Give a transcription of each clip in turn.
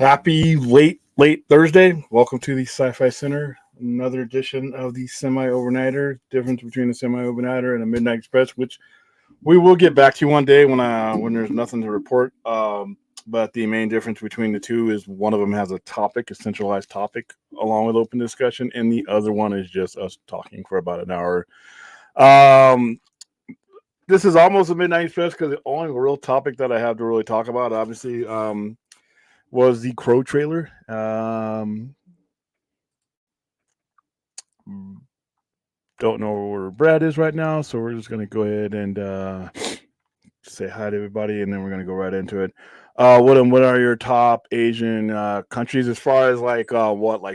Happy late Thursday. Welcome to the Sci-Fi Center. Another edition of the semi-overnighter. Difference between a semi-overnighter and a midnight express, which we will get back to one day when there's nothing to report. But the main difference between the two is one of them has a topic, a centralized topic, along with open discussion, and the other one is just us talking for about an hour. This is almost a midnight express because the only real topic that I have to really talk about, obviously, was the Crow trailer. Don't know where Brad is right now, so we're just going to go ahead and say hi to everybody, and then we're going to go right into it. What are your top Asian countries as far as like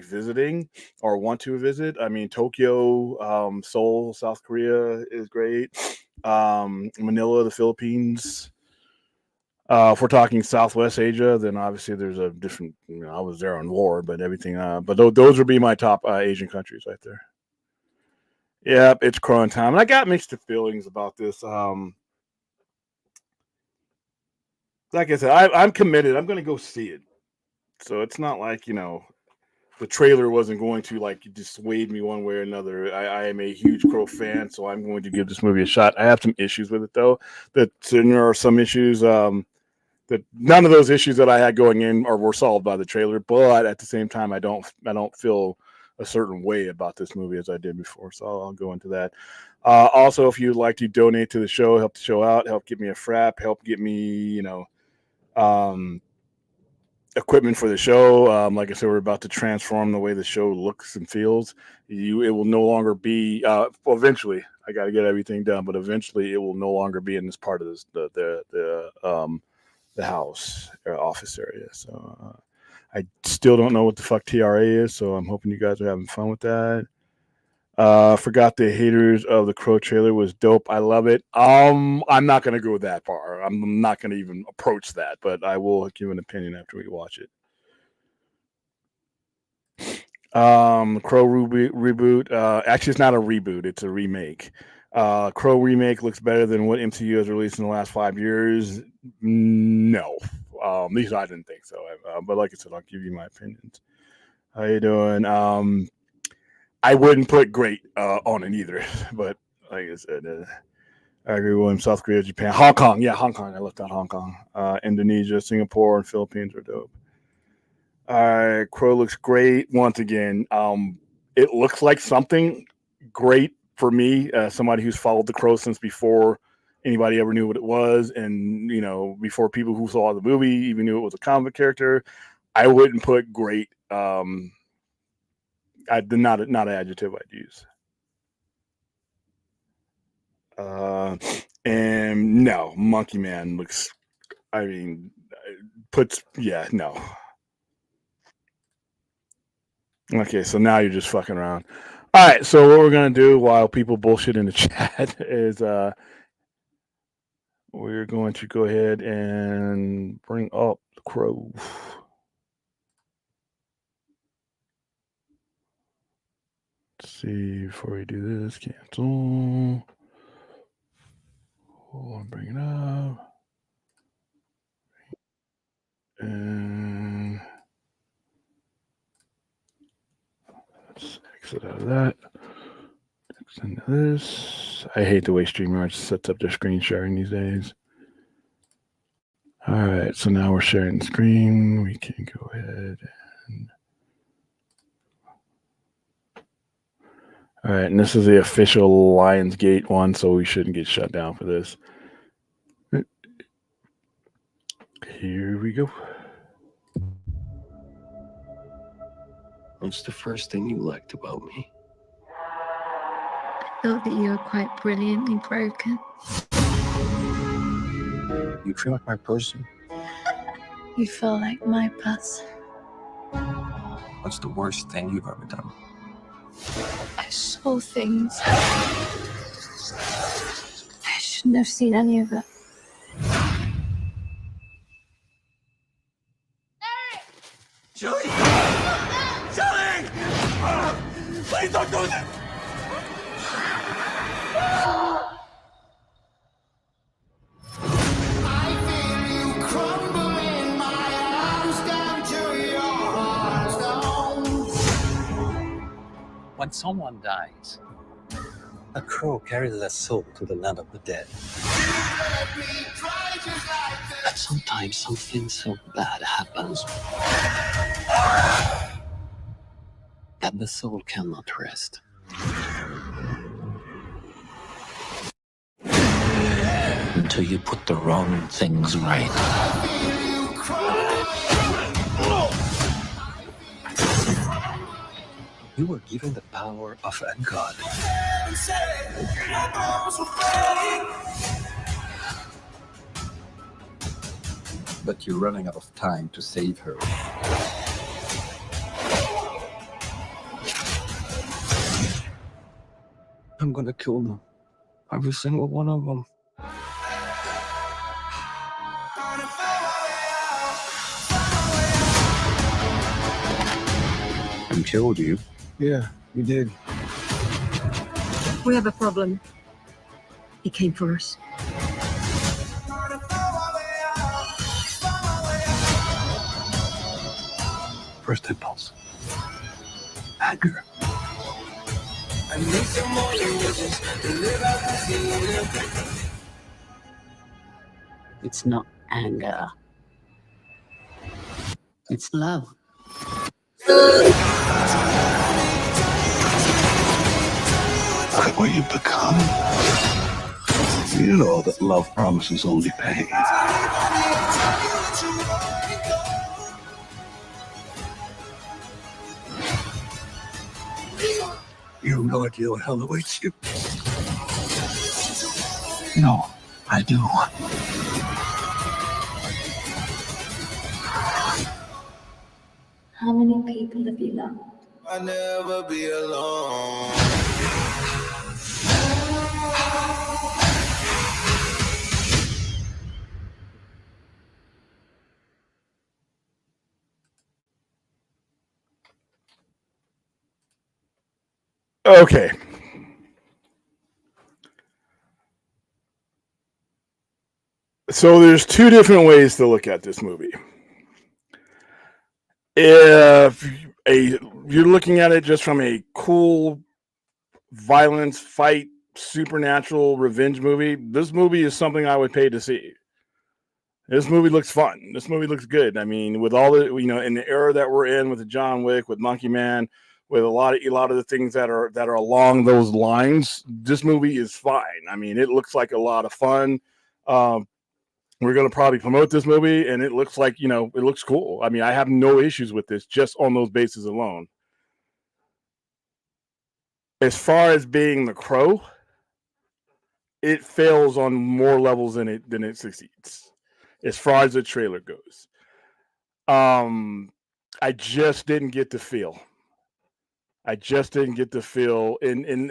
visiting or want to visit? I mean, Tokyo, Seoul, South Korea is great. Manila, the Philippines. If we're talking Southwest Asia, then obviously there's a different. I was there on war, but everything. But those would be my top Asian countries right there. Yep, it's crowing time, and I got mixed feelings about this. Like I said, I'm committed. I'm going to go see it. So it's not like the trailer wasn't going to like dissuade me one way or another. I am a huge Crow fan, so I'm going to give this movie a shot. I have some issues with it though. There are some issues. That none of those issues that I had going in were solved by the trailer, but at the same time, I don't feel a certain way about this movie as I did before. So I'll go into that. Also, if you'd like to donate to the show, help the show out, help get me a frap, help get me, equipment for the show. Like I said, we're about to transform the way the show looks and feels. It will no longer be. Eventually, I got to get everything done, but eventually, it will no longer be in this part of this the house or office area. So I still don't know what the fuck TRA is, so I'm hoping you guys are having fun with that. Forgot the haters of the Crow trailer was dope. I love it. I'm not gonna go that far. I'm not gonna even approach that, but I will give an opinion after we watch it. Crow reboot. Actually, it's not a reboot. It's a remake. Crow remake looks better than what MCU has released in the last 5 years. No, at least I didn't think so. But like I said, I'll give you my opinions. How you doing? I wouldn't put great on it either. But like I said, I agree with him. South Korea, Japan, Hong Kong. Yeah, Hong Kong. I left out Hong Kong. Indonesia, Singapore, and Philippines are dope. All right, Crow looks great once again. It looks like something great for me, somebody who's followed the Crow since before anybody ever knew what it was, and before people who saw the movie even knew it was a comic character. I wouldn't put great. I did not an adjective I'd use. And no, Monkey Man looks. I mean, no. Okay, so now you're just fucking around. All right, so what we're gonna do while people bullshit in the chat is we're going to go ahead and bring up the Crow. Let's see, before we do this, cancel. I'll bring it up. And let's exit out of that. Exit into this. I hate the way StreamYard sets up their screen sharing these days. All right, so now we're sharing the screen. We can go ahead and. All right, and this is the official Lionsgate one, so we shouldn't get shut down for this. Here we go. What's the first thing you liked about me? I thought that you were quite brilliantly broken. You feel like my person? You feel like my person. What's the worst thing you've ever done? I saw things. I shouldn't have seen any of it. Julie! Julie! Please don't do that! I feel you crumble in my arms down to When someone dies, a crow carries their soul to the land of the dead. But sometimes something so bad happens that the soul cannot rest. Until you put the wrong things right. You were given the power of a god. But you're running out of time to save her. I'm gonna kill them. Every single one of them. I killed you. Yeah, you did. We have a problem. He came for us. First impulse. Anger. It's not anger. It's love. Look at what you've become. You know that love promises only pain. You have no idea what hell awaits you. No, I do. How many people have you loved? I'll never be alone. Okay. So there's two different ways to look at this movie. If you're looking at it just from a cool violence, fight, supernatural revenge movie, this movie is something I would pay to see. This movie looks fun. This movie looks good. I mean, with all the, in the era that we're in with the John Wick, with Monkey Man, with a lot of the things that are along those lines, this movie is fine. I mean, it looks like a lot of fun. We're going to probably promote this movie, and it looks like, it looks cool. I mean, I have no issues with this just on those bases alone. As far as being The Crow, it fails on more levels than it succeeds, as far as the trailer goes. I just didn't get the feel. And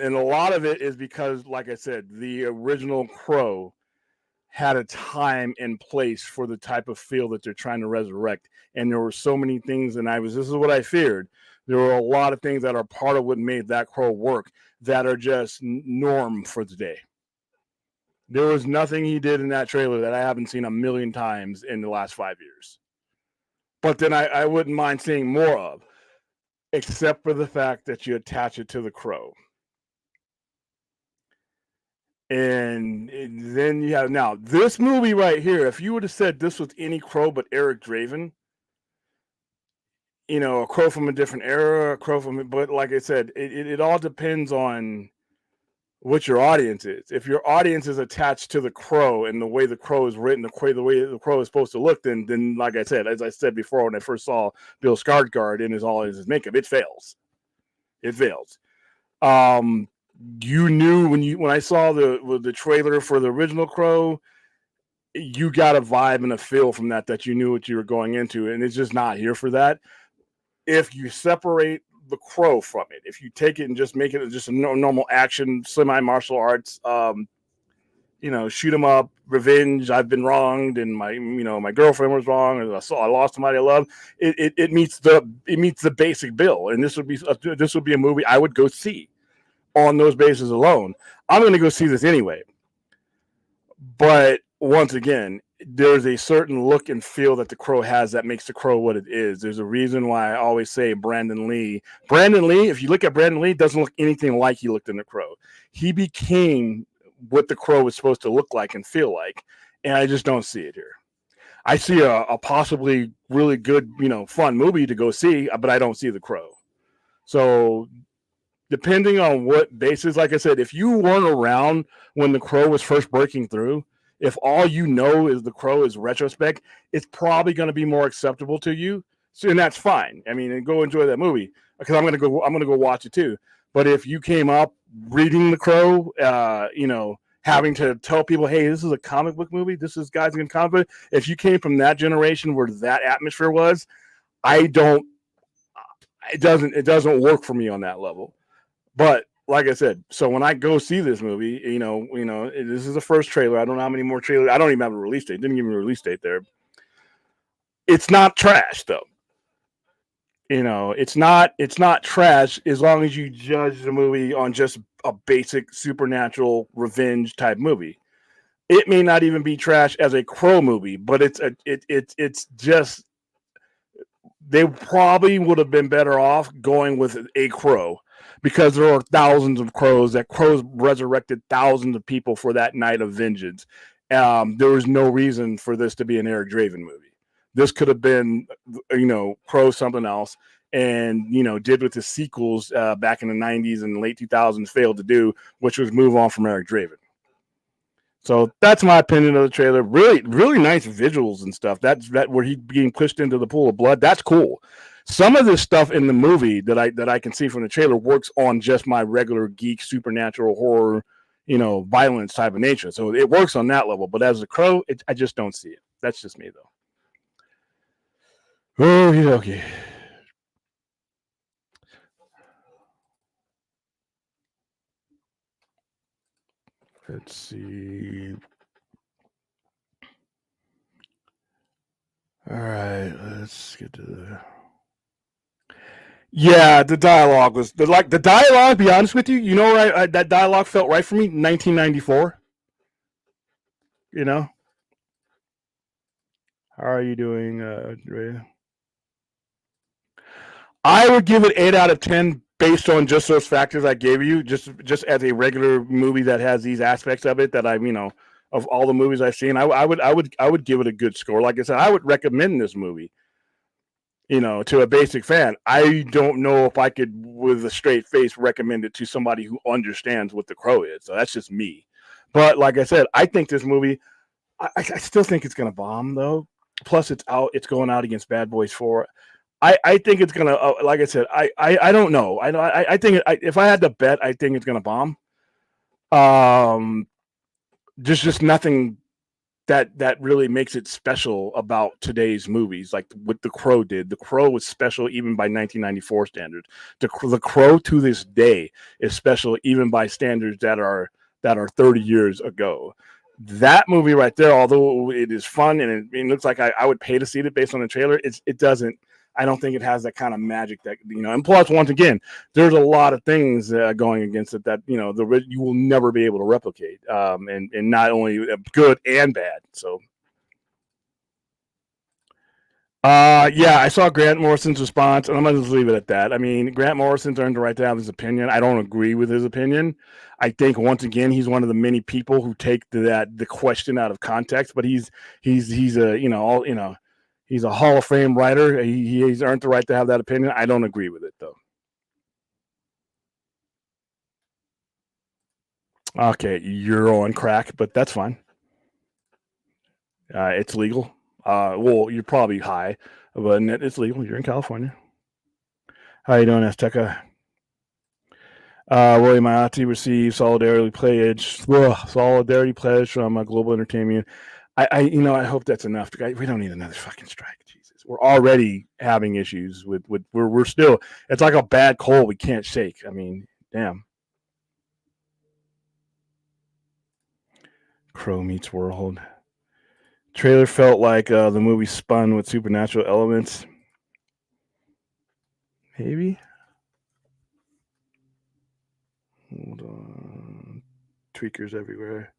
a lot of it is because, like I said, the original Crow had a time and place for the type of feel that they're trying to resurrect. And there were so many things, this is what I feared. There were a lot of things that are part of what made that Crow work that are just norm for today. There was nothing he did in that trailer that I haven't seen a million times in the last 5 years. But then I wouldn't mind seeing more of, except for the fact that you attach it to the Crow. And then you have now this movie right here. If you would have said this was any Crow but Eric Draven, a Crow from a different era, but like I said, it all depends on what your audience is. If your audience is attached to the Crow and the way the Crow is written, the way the Crow is supposed to look, then like I said, as I said before, when I first saw Bill Skarsgård in his makeup, it fails. It fails. You knew when I saw the trailer for the original Crow, you got a vibe and a feel from that you knew what you were going into, and it's just not here for that. If you separate the Crow from it, if you take it and just make it just a normal action, semi-martial arts, shoot 'em up, revenge, I've been wronged, and my girlfriend was wrong, and I lost somebody I love. It meets the basic bill, and this would be a movie I would go see on those bases alone. I'm going to go see this anyway. But once again, there's a certain look and feel that the Crow has that makes the Crow what it is. There's a reason why I always say Brandon Lee. Brandon Lee, if you look at Brandon Lee, doesn't look anything like he looked in the Crow. He became what the Crow was supposed to look like and feel like, and I just don't see it here. I see a possibly really good, fun movie to go see, but I don't see the Crow. So depending on what basis, like I said, if you weren't around when the Crow was first breaking through, if all you know is the Crow is retrospect, it's probably going to be more acceptable to you. So, and that's fine. I mean, and go enjoy that movie because I'm going to go watch it too. But if you came up reading the Crow, having to tell people, hey, this is a comic book movie, this is guys in comic book. If you came from that generation where that atmosphere was, it doesn't work for me on that level. But like I said, so when I go see this movie, this is the first trailer. I don't know how many more trailers. I don't even have a release date. Didn't give me a release date there. It's not trash though. It's not trash as long as you judge the movie on just a basic supernatural revenge type movie. It may not even be trash as a Crow movie, but it's just they probably would have been better off going with a Crow because there are thousands of crows. That crows resurrected thousands of people for that night of vengeance. There was no reason for this to be an Eric Draven movie. This could have been, Crow something else, and did what the sequels back in the 90s and late 2000s failed to do, which was move on from Eric Draven. So that's my opinion of the trailer. Really, really nice visuals and stuff. That where he being pushed into the pool of blood. That's cool. Some of this stuff in the movie that I can see from the trailer works on just my regular geek supernatural horror, violence type of nature. So it works on that level. But as a Crow, I just don't see it. That's just me though. Okay. Let's see. All right, let's get to the. Yeah, the dialogue was the dialogue. Be honest with you, where that dialogue felt right for me. 1994. How are you doing, Ray? I would give it 8 out of 10 based on just those factors I gave you. Just as a regular movie that has these aspects of it that of all the movies I've seen, I would give it a good score. Like I said, I would recommend this movie. To a basic fan. I don't know if I could, with a straight face, recommend it to somebody who understands what the Crow is. So that's just me. But like I said, I think this movie, I still think it's going to bomb, though. Plus, it's going out against Bad Boys 4. I think it's going to, like I said, I don't know. I think if I had to bet, I think it's going to bomb. Just nothing that really makes it special about today's movies, like what The Crow did. The Crow was special even by 1994 standards. The Crow to this day is special even by standards that are 30 years ago. That movie right there, although it is fun and it looks like I would pay to see it based on the trailer, it doesn't. I don't think it has that kind of magic that And plus, once again, there's a lot of things going against it that you will never be able to replicate, and not only good and bad. So, yeah, I saw Grant Morrison's response, and I'm gonna just leave it at that. I mean, Grant Morrison's earned the right to have his opinion. I don't agree with his opinion. I think once again he's one of the many people who take the question out of context. But he's a he's a Hall of Fame writer. He's earned the right to have that opinion. I don't agree with it, though. Okay, you're on crack, but that's fine. It's legal. Well, you're probably high, but it's legal. You're in California. How you doing, Azteca? William Iotti received solidarity pledge from Global Entertainment. I hope that's enough. We don't need another fucking strike. Jesus, we're already having issues with we're still. It's like a bad cold we can't shake. I mean, damn. Crow meets World. Trailer felt like the movie spun with supernatural elements. Maybe. Hold on. Tweakers everywhere.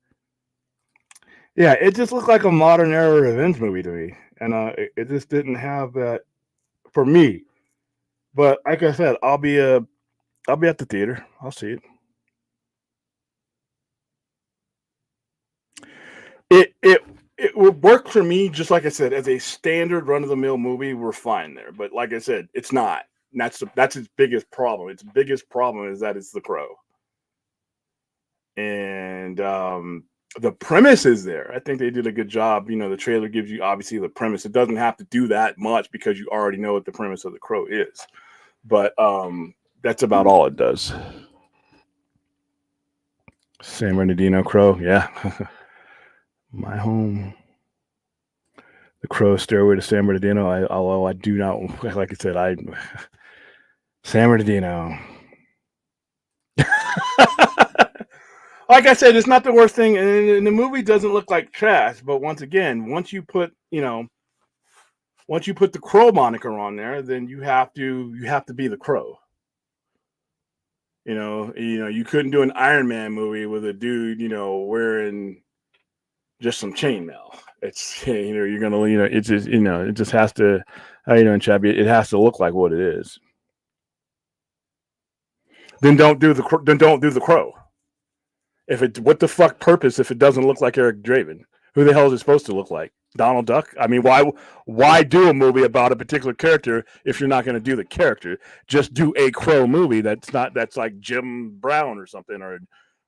Yeah, it just looked like a modern era revenge movie to me, and it just didn't have that for me. But like I said, I'll be at the theater. I'll see it. It it would work for me, just like I said, as a standard run of the mill movie. We're fine there, but like I said, it's not. And that's its biggest problem. Its biggest problem is that it's The Crow, and the premise is there. I think they did a good job. You know, the trailer gives you obviously the premise. It doesn't have to do that much because you already know what the premise of The Crow is. But that's about all it does. San Bernardino Crow, yeah. My home. The Crow Stairway to San Bernardino. Although I do not, like I said, San Bernardino. Like I said, it's not the worst thing, and the movie doesn't look like trash. But once again, once you put the Crow moniker on there, then you have to be the Crow. You couldn't do an Iron Man movie with a dude, wearing just some chainmail. It's you're gonna it's just it just has to, how you doing, Chubby? It has to look like what it is. Then don't do the Crow. What the fuck purpose if it doesn't look like Eric Draven? Who the hell is it supposed to look like? Donald Duck? I mean, why do a movie about a particular character if you're not going to do the character? Just do a Crow movie that's like Jim Brown or something,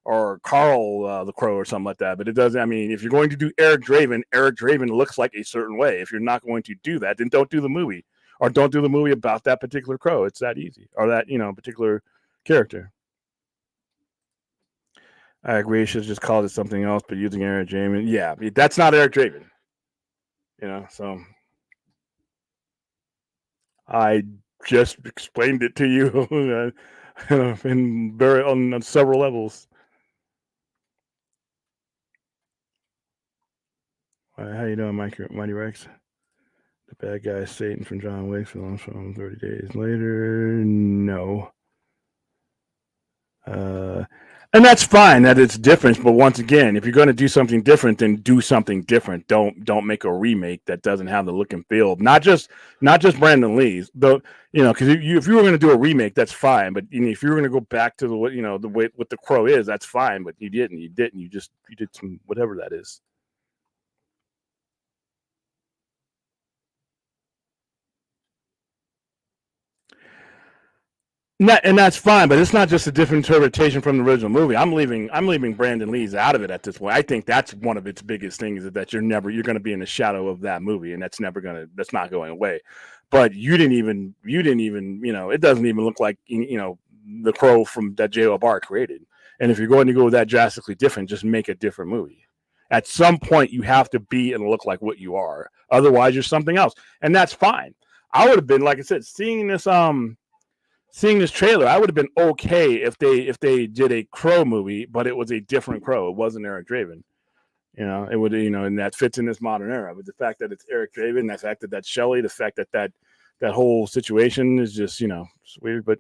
or Carl the Crow or something like that. But it doesn't. I mean, if you're going to do Eric Draven looks like a certain way. If you're not going to do that, then don't do the movie, or don't do the movie about that particular Crow. It's that easy, or that particular character. I agree. Should have just called it something else, but using Eric Draven, yeah, that's not Eric Draven. So I just explained it to you on several levels. How you doing, Mighty Rex? The bad guy is Satan from John Wick film from 30 Days Later. No. And that's fine that it's different, but once again, if you're going to do something different, then do something different. Don't make a remake that doesn't have the look and feel. Not just Brandon Lee's, though. Because if you were going to do a remake, that's fine. But if you were going to go back to the way what the Crow is, that's fine. But you didn't. You did some whatever that is. And that's fine, but it's not just a different interpretation from the original movie. I'm leaving Brandon Lee's out of it at this point. I think that's one of its biggest things, is that you're going to be in the shadow of that movie, and that's not going away. But you didn't even it doesn't even look like the Crow from that J.O. Barr created. And if you're going to go with that drastically different, just make a different movie. At some point, you have to be and look like what you are. Otherwise, you're something else, and that's fine. I would have been, like I said, seeing this trailer, I would have been okay if they did a Crow movie, but it was a different Crow. It wasn't Eric Draven. It would, and that fits in this modern era. But the fact that it's Eric Draven, the fact that that's Shelley, the fact that whole situation is just, it's weird. But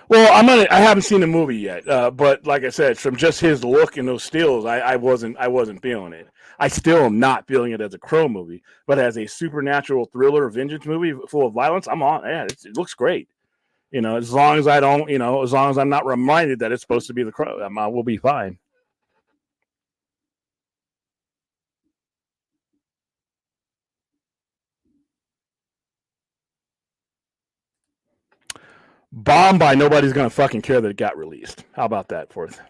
well, I haven't seen the movie yet, but like I said, from just his look and those stills, I wasn't feeling it. I still am not feeling it as a Crow movie, but as a supernatural thriller vengeance movie full of violence, I'm on. Yeah, it looks great. As long as I don't, as long as I'm not reminded that it's supposed to be the Crow, we'll be fine. Bombed by nobody's gonna fucking care that it got released. How about that, Fourth?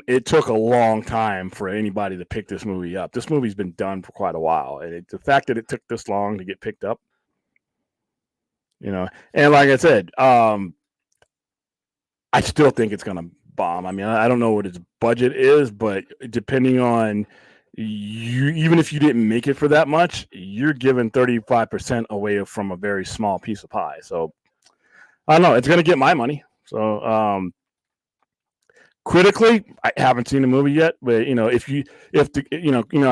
It took a long time for anybody to pick this movie up. This movie's been done for quite a while, and the fact that it took this long to get picked up, and like I said, I still think it's gonna bomb. I mean, I don't know what its budget is, but depending on you, even if you didn't make it for that much, you're giving 35% away from a very small piece of pie. So I don't know. It's gonna get my money. So critically, I haven't seen the movie yet, but I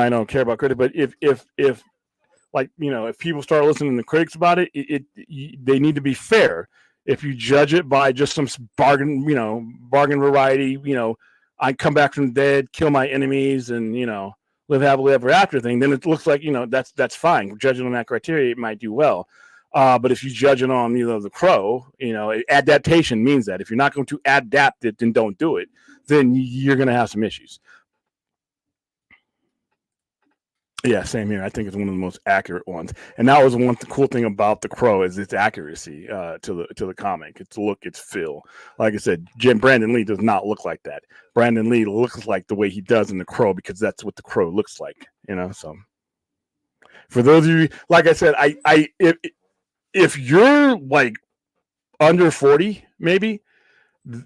don't care about critics, but if like if people start listening to critics about it, they need to be fair. If you judge it by just some bargain variety, I come back from the dead, kill my enemies, and live happily ever after thing, then it looks like that's fine. Judging on that criteria, it might do well. But if you judge it on The Crow, adaptation means that if you're not going to adapt it, then don't do it. Then you're going to have some issues. Yeah, same here. I think it's one of the most accurate ones, and that was one cool thing about The Crow is its accuracy to the comic, its look, its feel. Like I said, Brandon Lee does not look like that. Brandon Lee looks like the way he does in The Crow because that's what The Crow looks like. So, for those of you, like I said, if you're like under 40, maybe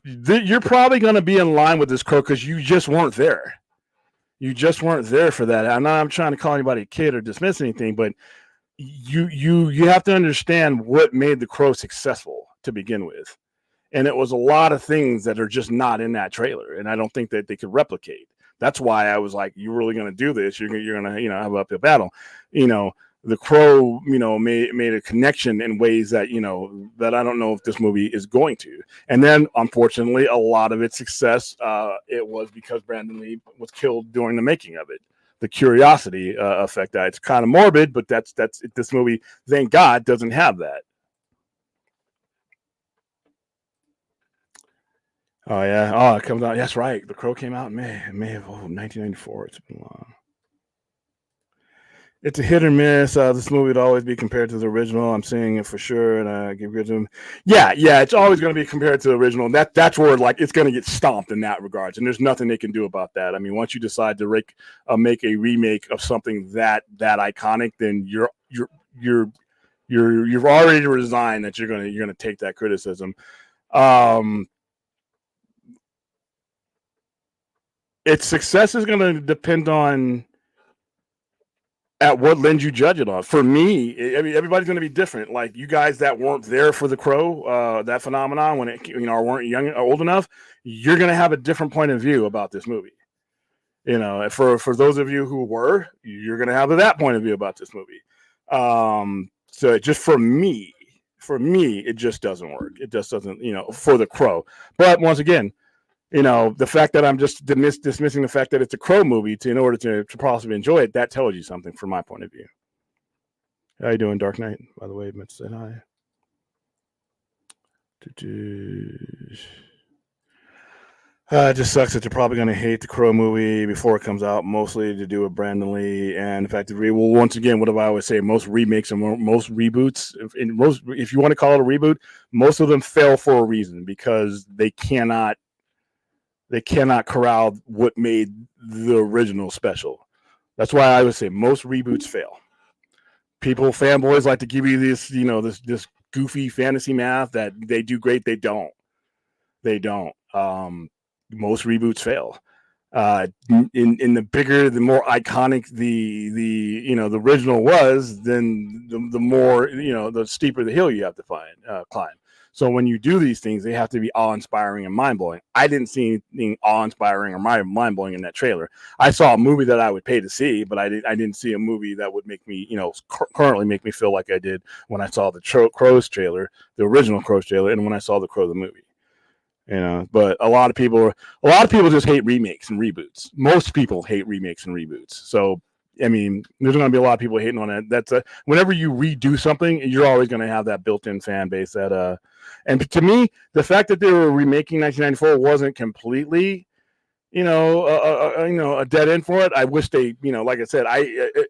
you're probably going to be in line with this Crow because you just weren't there. You just weren't there for that. I'm not trying to call anybody a kid or dismiss anything, but you have to understand what made The Crow successful to begin with. And it was a lot of things that are just not in that trailer. And I don't think that they could replicate. That's why I was like, you're really going to do this. You're going to, have an uphill battle. The Crow, made a connection in ways that, that I don't know if this movie is going to. And then, unfortunately, a lot of its success, it was because Brandon Lee was killed during the making of it. The curiosity effect. It's kind of morbid, but that's this movie, thank God, doesn't have that. Oh, yeah. Oh, it comes out. That's right. The Crow came out in May of 1994. It's been long. It's a hit or miss. This movie would always be compared to the original. I'm saying it for sure, and I give it to him. Yeah, it's always going to be compared to the original. That's where it's going to get stomped in that regards, and there's nothing they can do about that. I mean, once you decide to make a remake of something that iconic, then you've already resigned that you're gonna take that criticism. Its success is going to depend on at what lens you judge it on. For me, everybody's going to be different. Like you guys that weren't there for The Crow, that phenomenon when it weren't young or old enough, you're going to have a different point of view about this movie. For those of you who were, you're going to have that point of view about this movie. So just for me, it just doesn't work. It just doesn't, for The Crow. But once again, the fact that I'm just dismissing the fact that it's a Crow movie in order to possibly enjoy it, that tells you something from my point of view. How you doing, Dark Knight? By the way, meant to say hi. It just sucks that you're probably going to hate the Crow movie before it comes out, mostly to do with Brandon Lee. And in fact, once again, what do I always say? Most remakes and most reboots, if you want to call it a reboot, most of them fail for a reason because they cannot corral what made the original special. That's why I would say most reboots fail. Fanboys like to give you this, this goofy fantasy math that they do great. They don't. Most reboots fail. In the bigger, the more iconic the original was, then the more, the steeper the hill you have to climb. So when you do these things, they have to be awe-inspiring and mind-blowing. I didn't see anything awe-inspiring or mind-blowing in that trailer. I saw a movie that I would pay to see, but I didn't see a movie that would make me, currently make me feel like I did when I saw the Crows trailer, the original Crows trailer, and when I saw the Crow the movie. But a lot of people just hate remakes and reboots. Most people hate remakes and reboots. So I mean, there's going to be a lot of people hating on it. That's whenever you redo something, you're always going to have that built-in fan base that and to me, the fact that they were remaking 1994 wasn't completely, a dead end for it. I wish they, like I said,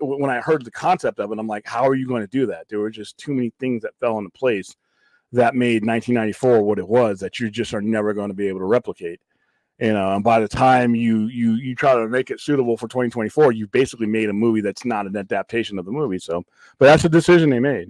when I heard the concept of it, I'm like, how are you going to do that? There were just too many things that fell into place that made 1994 what it was that you just are never going to be able to replicate. And by the time you try to make it suitable for 2024, you've basically made a movie that's not an adaptation of the movie. So, but that's a decision they made,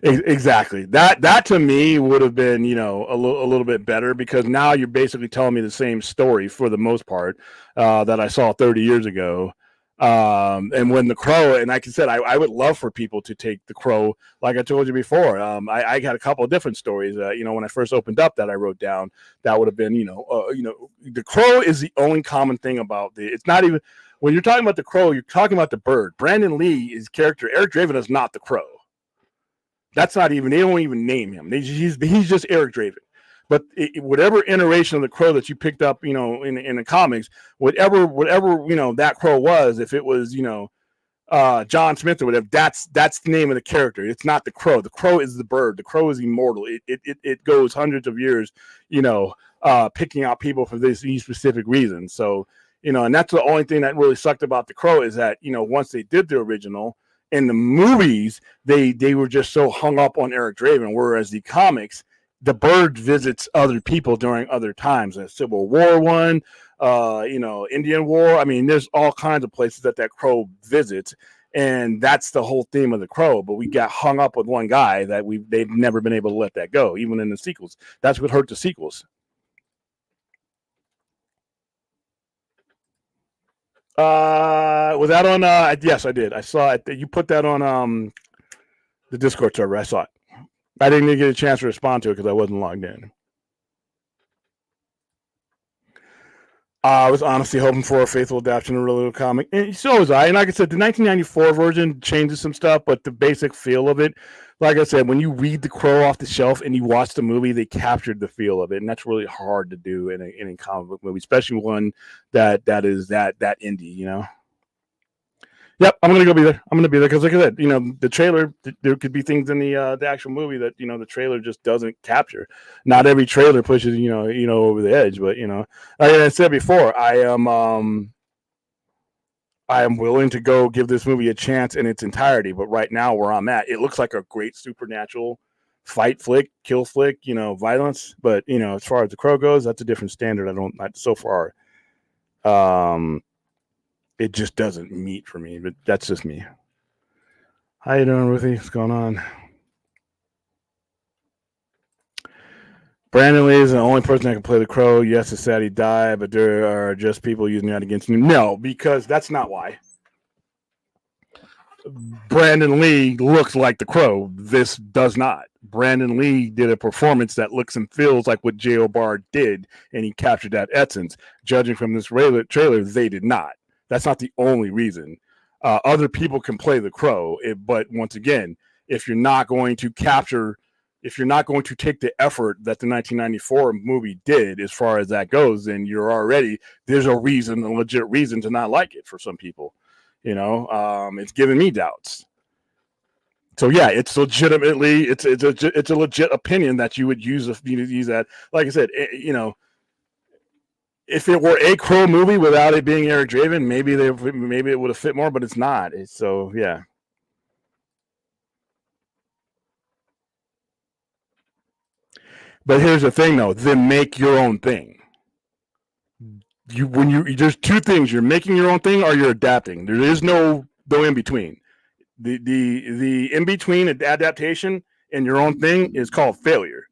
Exactly. That to me would have been, a little bit better because now you're basically telling me the same story for the most part that I saw 30 years ago. And when The Crow, and like I said, I would love for people to take The Crow, like I told you before. I had a couple of different stories. When I first opened up that I wrote down, that would have been, The Crow is the only common thing about it's not even when you're talking about The Crow, you're talking about the bird. Brandon Lee's character, Eric Draven, is not The Crow. That's not even, they don't even name him. He's just Eric Draven. But whatever iteration of the Crow that you picked up, you know, in the comics, whatever, you know, that Crow was, if it was, you know, John Smith or whatever, that's the name of the character. It's not the Crow. The Crow is the bird. The Crow is immortal. It goes hundreds of years, you know, picking out people for these specific reasons. So, you know, and that's the only thing that really sucked about the Crow is that, you know, once they did the original in the movies, they were just so hung up on Eric Draven, whereas the comics, the bird visits other people during other times. A Civil War one, you know, Indian War. I mean, there's all kinds of places that Crow visits, and that's the whole theme of the Crow. But we got hung up with one guy that they've never been able to let that go, even in the sequels. That's what hurt the sequels. Was that on? Yes, I did. I saw it. You put that on the Discord server. I saw it. I didn't even get a chance to respond to it because I wasn't logged in. I was honestly hoping for a faithful adaptation of a real comic, and so was I. And like I said, the 1994 version changes some stuff, but the basic feel of it, like I said, when you read The Crow off the shelf and you watch the movie, they captured the feel of it, and that's really hard to do in a comic book movie, especially one that is that indie, you know. Yep, I'm gonna be there. I'm gonna be there because, like I said, you know, the trailer. There could be things in the actual movie that, you know, the trailer just doesn't capture. Not every trailer pushes you know over the edge, but, you know, like I said before, I am willing to go give this movie a chance in its entirety. But right now, where I'm at, it looks like a great supernatural fight flick, kill flick, you know, violence. But, you know, as far as The Crow goes, that's a different standard. So far. It just doesn't meet for me, but that's just me. How you doing, Ruthie? What's going on? Brandon Lee is the only person that can play the Crow. Yes, it's sad he died, but there are just people using that against him. No, because that's not why. Brandon Lee looks like the Crow. This does not. Brandon Lee did a performance that looks and feels like what J.O. Barr did, and he captured that essence. Judging from this trailer, they did not. That's not the only reason. Other people can play the Crow, but once again, if you're not going to take the effort that the 1994 movie did, as far as that goes, then there's a legit reason to not like it for some people. You know, it's giving me doubts. So yeah, it's legitimately it's a legit opinion that you would use that. Like I said, you know. If it were a Crow movie without it being Eric Draven, maybe it would have fit more, but it's not. So yeah. But here's the thing, though: then make your own thing. There's two things: you're making your own thing or you're adapting. There is no in between. The in between adaptation and your own thing is called failure,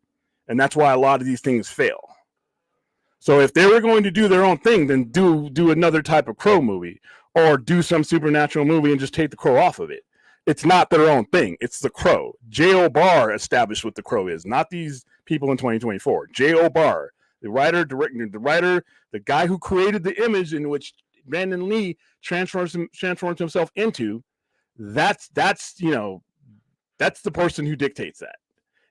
and that's why a lot of these things fail. So if they were going to do their own thing, then do another type of Crow movie, or do some supernatural movie and just take the Crow off of it. It's not their own thing. It's the Crow. J.O. Barr established what the Crow is, not these people in 2024. J.O. Barr, the writer, the guy who created the image in which Brandon Lee transforms himself into. That's the person who dictates that.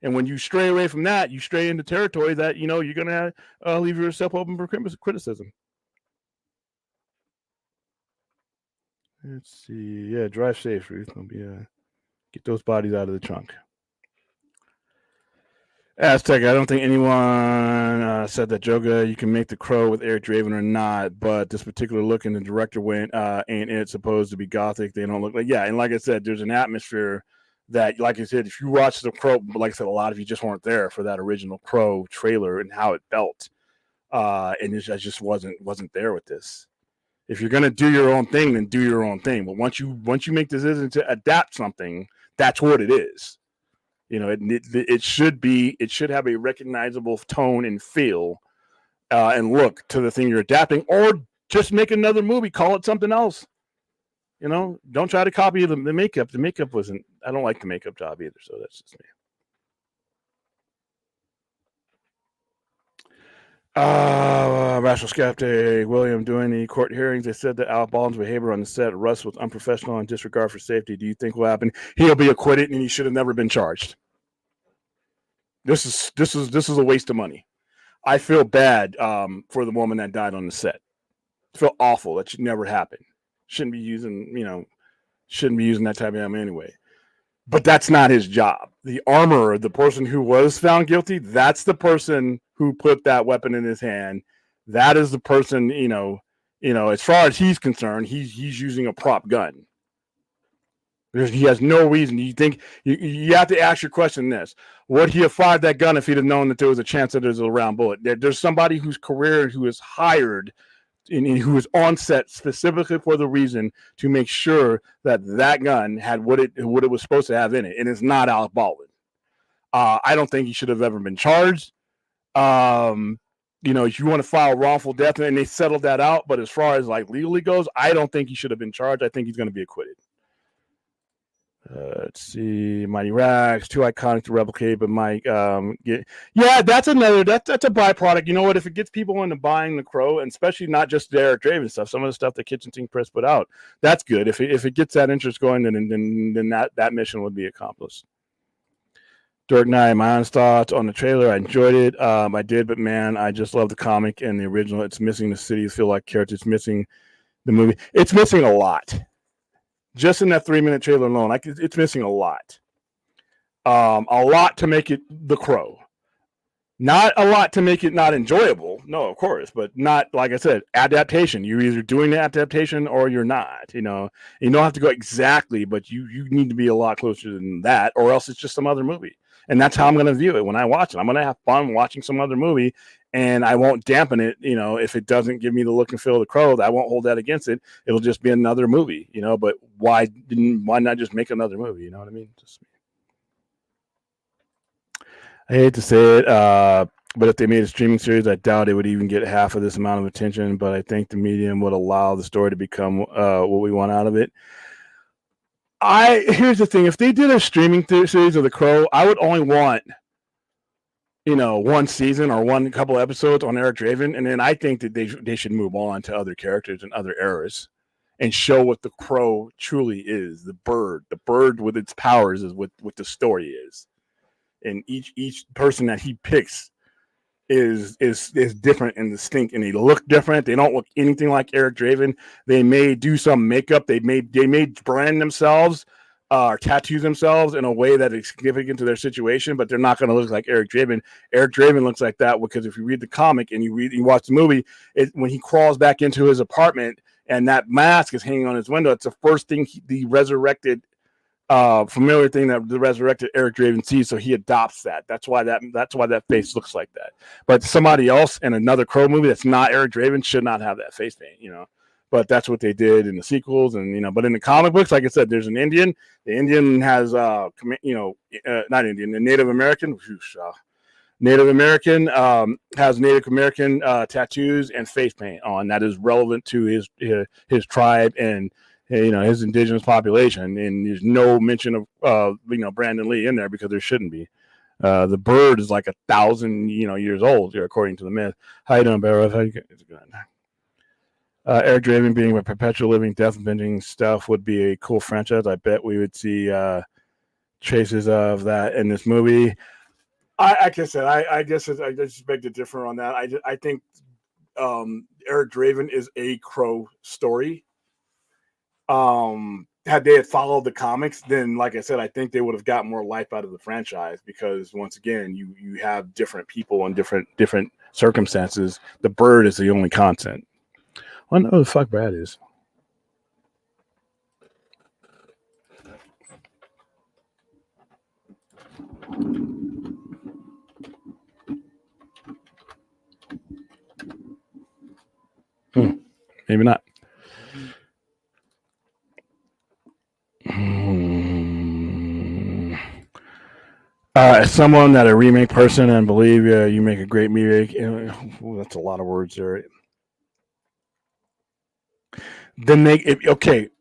And when you stray away from that, you stray into territory that, you know, you're going to leave yourself open for criticism. Let's see. Yeah, drive safe, Ruth. Get those bodies out of the trunk. Aztec, I don't think anyone said that Joga, you can make the Crow with Eric Draven or not, but this particular look and the director went, ain't it supposed to be gothic? They don't look like, yeah. And like I said, there's an atmosphere that, like I said, if you watch the Crow, like I said, a lot of you just weren't there for that original Crow trailer and how it felt, and I just wasn't there with this. If you're gonna do your own thing, then do your own thing. But once you make decisions to adapt something, that's what it is. You know, it should have a recognizable tone and feel and look to the thing you're adapting, or just make another movie, call it something else. You know, don't try to copy the makeup. The makeup wasn't, I don't like the makeup job either, so that's just me. Rational Skeptic, William, during the court hearings, they said that Al Baldwin's behavior on the set, Russ was unprofessional and disregard for safety. Do you think will happen? He'll be acquitted and he should have never been charged. This is a waste of money. I feel bad for the woman that died on the set. I feel awful. That should never happen. Shouldn't be using that type of ammo anyway. But that's not his job. The armorer, the person who was found guilty, that's the person who put that weapon in his hand. That is the person, as far as he's concerned, he's using a prop gun. He has no reason. You think you have to ask your question this: would he have fired that gun if he'd have known that there was a chance that there's a round bullet? There's somebody whose career who is hired and who is on set specifically for the reason to make sure that that gun had what it was supposed to have in it, and it's not Alec Baldwin. I don't think he should have ever been charged. If you want to file wrongful death, and they settled that out, but as far as like legally goes, I don't think he should have been charged. I think he's going to be acquitted. Let's see, Mighty Rags, too iconic to replicate, but Mike, that's a byproduct. You know what? If it gets people into buying The Crow, and especially not just the Eric Draven stuff, some of the stuff that Kitchen Sink Press put out, that's good. If it gets that interest going, then that mission would be accomplished. Dirk Knight, my honest thoughts on the trailer. I enjoyed it. I did, but man, I just love the comic and the original. It's missing the city feel like character. It's missing the movie. It's missing a lot. Just in that 3-minute trailer alone, it's missing a lot. A lot to make it The Crow. Not a lot to make it not enjoyable. No, of course, but not, like I said, adaptation. You're either doing the adaptation or you're not. You don't have to go exactly, but you need to be a lot closer than that, or else it's just some other movie. And that's how I'm going to view it when I watch it. I'm going to have fun watching some other movie, and I won't dampen it. If it doesn't give me the look and feel of The Crow, I won't hold that against it. It'll just be another movie, but why not just make another movie? You know what I mean? I hate to say it, but if they made a streaming series, I doubt it would even get half of this amount of attention, but I think the medium would allow the story to become what we want out of it. Here's the thing. If they did a streaming series of The Crow, I would only want, one season or one couple episodes on Eric Draven, and then I think that they should move on to other characters and other eras and show what The Crow truly is. The bird with its powers is what the story is. And each person that he picks is different and distinct, and they look different. They don't look anything like Eric Draven. They may do some makeup. They may brand themselves or tattoo themselves in a way that is significant to their situation, but they're not going to look like Eric Draven. Eric Draven looks like that because if you read the comic and you watch the movie, when he crawls back into his apartment and that mask is hanging on his window, it's the first thing the resurrected familiar thing that the resurrected Eric Draven sees, so he adopts that. That's why that face looks like that. But somebody else in another Crow movie that's not Eric Draven should not have that face paint, But that's what they did in the sequels, and but in the comic books, like I said, there's an Indian. The Indian has not Indian, the Native American. Native American has Native American tattoos and face paint on that is relevant to his tribe and his indigenous population, and there's no mention of Brandon Lee in there because there shouldn't be. The bird is like 1,000 years old according to the myth. How you doing, Barrow? It's good. Eric Draven being a perpetual living death binging stuff would be a cool franchise. I bet we would see traces of that in this movie. Like I said, I guess I just beg to differ on that. I think Eric Draven is a Crow story. Had they followed the comics, then like I said, I think they would have got more life out of the franchise because once again, you have different people and different circumstances. The bird is the only constant. I don't know who the fuck Brad is. Maybe not. As someone that a remake person and believe you make a great remake, that's a lot of words there. Then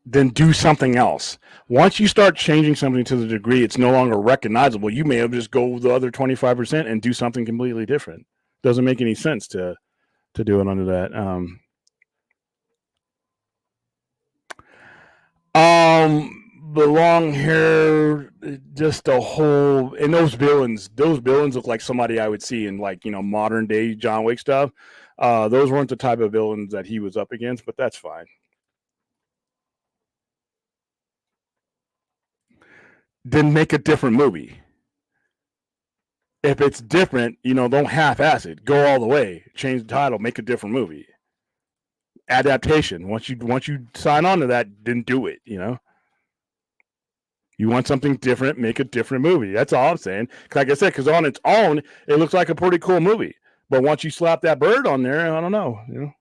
then do something else. Once you start changing something to the degree it's no longer recognizable, you may have just go the other 25% and do something completely different. Doesn't make any sense to do it under that. the long hair, just the whole, and those villains look like somebody I would see in like, you know, modern day John Wick stuff. Those weren't the type of villains that he was up against, but that's fine. Then make a different movie. If it's different, you know, don't half-ass it. Go all the way. Change the title. Make a different movie. Adaptation. Once you sign on to that, then do it. You know. You want something different, make a different movie. That's all I'm saying. Like I said, because on its own, it looks like a pretty cool movie. But once you slap that bird on there, I don't know. You know.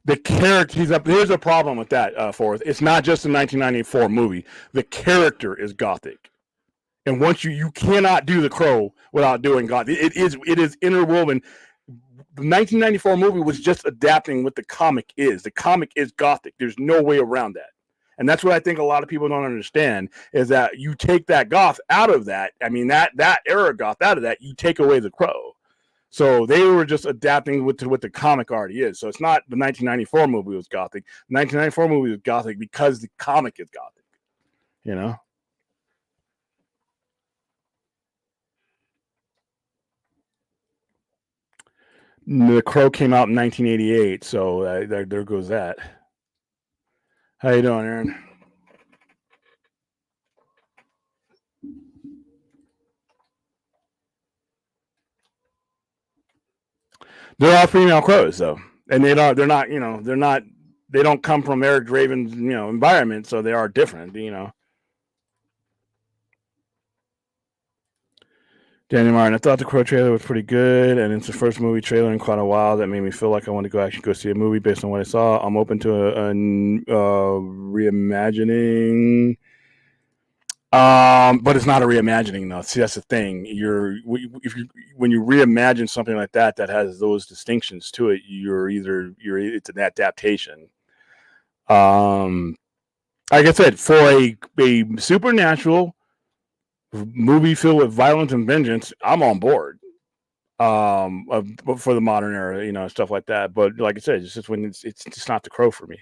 The character, here's a problem with that, Forrest. It's not just a 1994 movie. The character is gothic. And once you cannot do The Crow without doing gothic. It is interwoven. The 1994 movie was just adapting what the comic is. The comic is gothic. There's no way around that. And that's what I think a lot of people don't understand is that you take that goth out of that. I mean, that era goth out of that, you take away The Crow. So they were just adapting what the comic already is. So it's not the 1994 movie was gothic. The 1994 movie was gothic because the comic is gothic. You know? The Crow came out in 1988, so there goes that. How you doing, Aaron? They're all female crows, though, and they don't come from Eric Draven's environment, so they are different, you know. Danny Martin, I thought the Crow trailer was pretty good, and it's the first movie trailer in quite a while that made me feel like I want to go see a movie based on what I saw. I'm open to a reimagining, but it's not a reimagining though. See, that's the thing. When you reimagine something like that has those distinctions to it, it's an adaptation. Like I said, for a supernatural movie filled with violence and vengeance, I'm on board. For the modern era, stuff like that. But like I said, it's just when it's just not The Crow for me.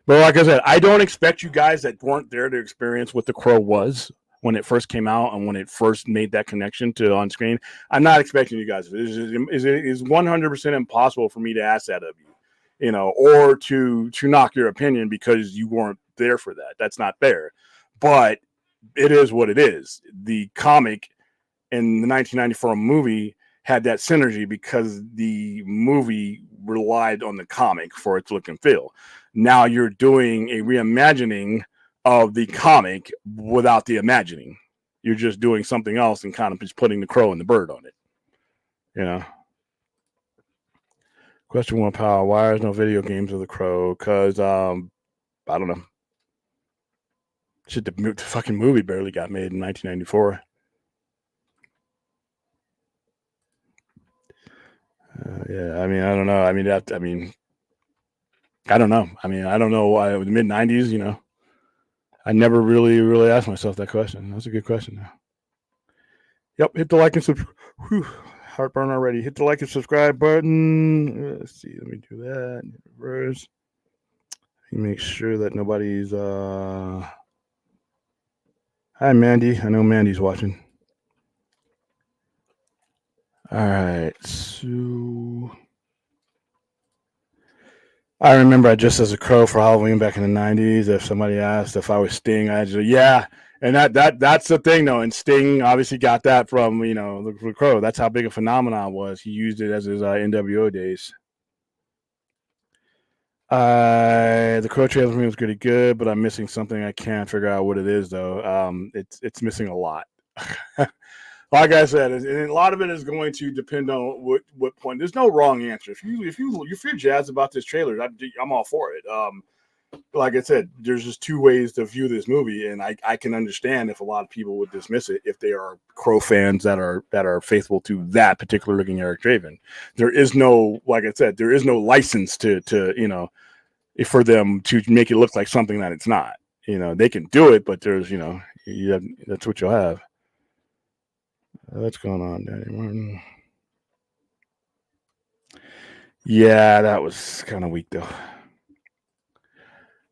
But like I said, I don't expect you guys that weren't there to experience what The Crow was when it first came out and when it first made that connection to on screen. I'm not expecting you guys. It is 100% impossible for me to ask that of you, or to knock your opinion because you weren't there for that. That's not fair. But it is what it is. The comic in the 1994 movie had that synergy because the movie relied on the comic for its look and feel. Now you're doing a reimagining of the comic without the imagining. You're just doing something else and kind of just putting the crow and the bird on it. Question one, Power. Why is no video games of The Crow? Because I don't know. Shit, the fucking movie barely got made in 1994. Yeah, I mean, I don't know. I mean, I don't know. I mean, I don't know why the mid 90s, I never really asked myself that question. That's a good question. Yep, hit the like and subscribe. Heartburn already. Hit the like and subscribe button. Let's see. Let me do that. Reverse. Make sure that nobody's. Hi, Mandy. I know Mandy's watching. All right. So. I remember I dressed as a crow for Halloween back in the 90s. If somebody asked if I was Sting, I'd say, yeah. And that's the thing, though. And Sting obviously got that from, the Crow. That's how big a phenomenon was. He used it as his NWO days. The Crow trailer for me was pretty good, but I'm missing something. I can't figure out what it is, though. It's missing a lot. Like I said, and a lot of it is going to depend on what point. There's no wrong answer. If you're jazzed about this trailer, I'm all for it. Like I said, there's just two ways to view this movie, and I can understand if a lot of people would dismiss it if they are Crow fans that are faithful to that particular looking Eric Draven. There is no, like I said, there is no license to for them to make it look like something that it's not. They can do it, but there's that's what you'll have. What's going on, Danny Martin? Yeah, that was kind of weak though.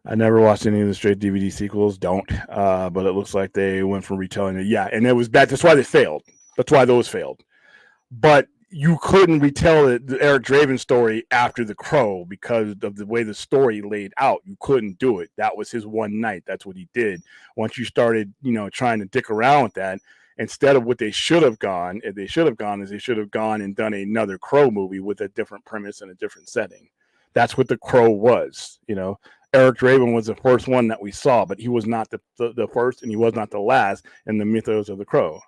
I never watched any of the straight DVD sequels. Don't. But it looks like they went from retelling it. Yeah, and it was bad. That's why they failed. That's why those failed. But you couldn't retell the Eric Draven story after The Crow because of the way the story laid out. You couldn't do it. That was his one night. That's what he did. Once you started, trying to dick around with that, instead of what they should have gone, they should have gone and done another Crow movie with a different premise and a different setting. That's what The Crow was. Eric Draven was the first one that we saw, but he was not the first, and he was not the last in the mythos of The Crow.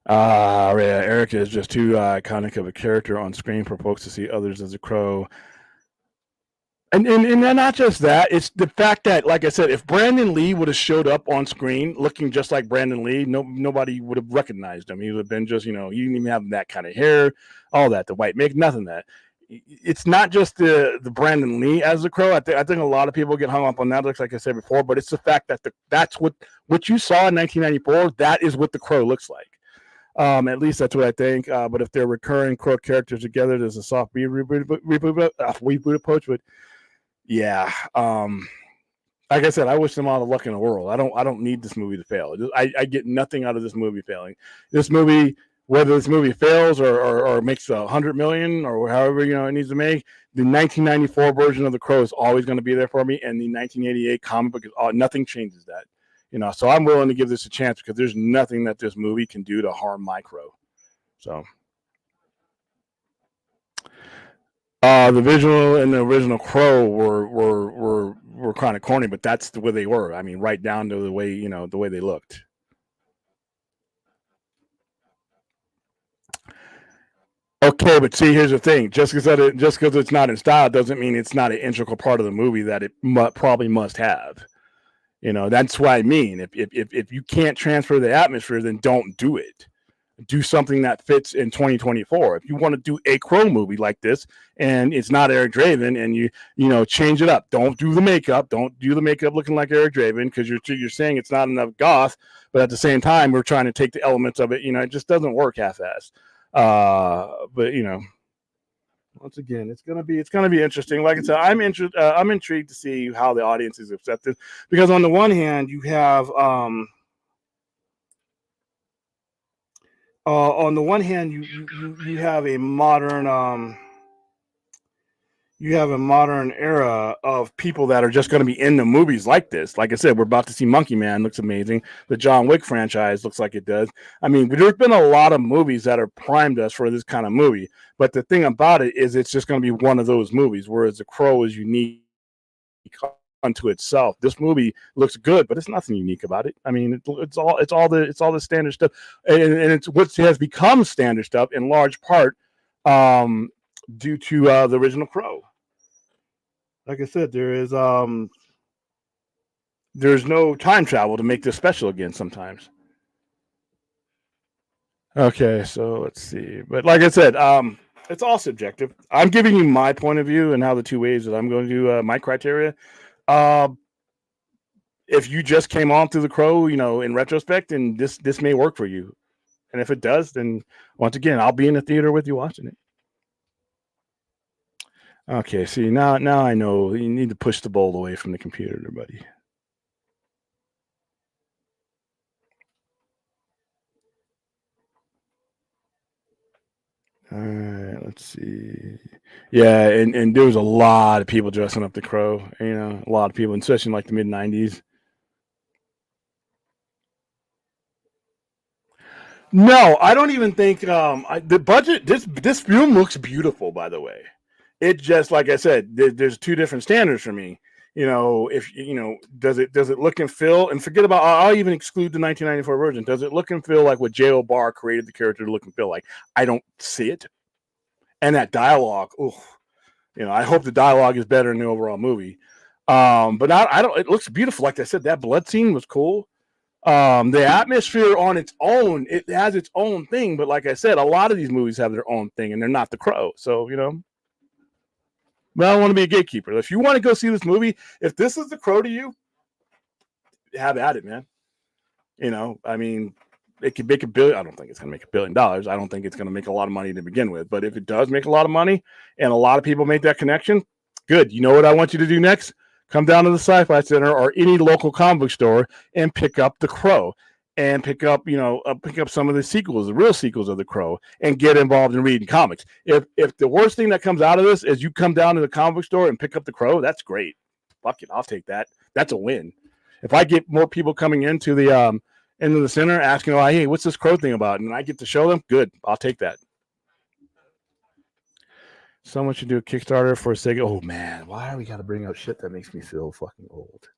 Yeah, Eric is just too iconic of a character on screen for folks to see others as a Crow. And not just that, it's the fact that, like I said, if Brandon Lee would have showed up on screen looking just like Brandon Lee, nobody would have recognized him. He would have been just, he didn't even have that kind of hair, all that, the white make, nothing that. It's not just the Brandon Lee as the Crow. I think a lot of people get hung up on that, like I said before, but it's the fact that that's what you saw in 1994. That is what the Crow looks like. At least that's what I think. But if they're recurring Crow characters together, there's a soft reboot approach. But yeah, like I said, I wish them all the luck in the world. I don't need this movie to fail. I get nothing out of this movie failing. This movie, whether this movie fails or makes 100 million or however it needs to make, the 1994 version of The Crow is always going to be there for me, and the 1988 comic book is nothing changes that. So I'm willing to give this a chance because there's nothing that this movie can do to harm my Crow. So, the visual and the original Crow were kind of corny, but that's the way they were. I mean, right down to the way the way they looked. Okay, but see, here's the thing: just because it's not in style doesn't mean it's not an integral part of the movie that it probably must have. That's what I mean. If you can't transfer the atmosphere, then don't do it. Do something that fits in 2024. If you want to do a Crow movie like this and it's not Eric Draven, and you change it up. Don't do the makeup. Don't do the makeup looking like Eric Draven because you're saying it's not enough goth, but at the same time we're trying to take the elements of it. It just doesn't work half-assed. But once again, it's gonna be interesting. Like I said, I'm intrigued to see how the audience is accepted, because on the one hand, you have you have a modern era of people that are just going to be in the movies like this. Like I said, we're about to see Monkey Man. Looks amazing. The John Wick franchise looks like it does. I mean, there's been a lot of movies that are primed us for this kind of movie. But the thing about it is it's just going to be one of those movies, whereas The Crow is unique unto itself. This movie looks good, but it's nothing unique about it. I mean, it's all the standard stuff. And it's what has become standard stuff in large part due to the original Crow. Like I said, there's no time travel to make this special again sometimes. Okay, so let's see. But like I said, it's all subjective. I'm giving you my point of view and how the two ways that I'm going to do my criteria. If you just came on through The Crow, in retrospect, and this may work for you. And if it does, then once again, I'll be in the theater with you watching it. Okay, see, now I know you need to push the bowl away from the computer there, buddy. All right, let's see. Yeah, and there was a lot of people dressing up the Crow, a lot of people, especially in like the mid-90s. No, I don't even think the budget. This film looks beautiful, by the way. It just, like I said, there's two different standards for me. If does it look and feel, and forget about, I'll even exclude the 1994 version. Does it look and feel like what J.O. Barr created the character to look and feel like? I don't see it. And that dialogue, I hope the dialogue is better in the overall movie. But I don't. It looks beautiful. Like I said, that blood scene was cool. The atmosphere on its own, it has its own thing. But like I said, a lot of these movies have their own thing, and they're not The Crow. So but I don't want to be a gatekeeper. If you want to go see this movie, if this is The Crow to you, have at it, man. I mean, it could make $1 billion. I don't think it's going to make $1 billion. I don't think it's going to make a lot of money to begin with. But if it does make a lot of money and a lot of people make that connection, good. You know what I want you to do next? Come down to the Sci-Fi Center or any local comic book store and pick up The Crow and pick up some of the sequels, the real sequels of The Crow, and get involved in reading comics. If the worst thing that comes out of this is you come down to the comic book store and pick up The Crow, that's great. Fuck it, I'll take that. That's a win. If I get more people coming into the center asking, oh, hey, what's this Crow thing about? And I get to show them, good, I'll take that. Someone should do a Kickstarter for Sega. Oh, man, why do we got to bring up shit that makes me feel fucking old?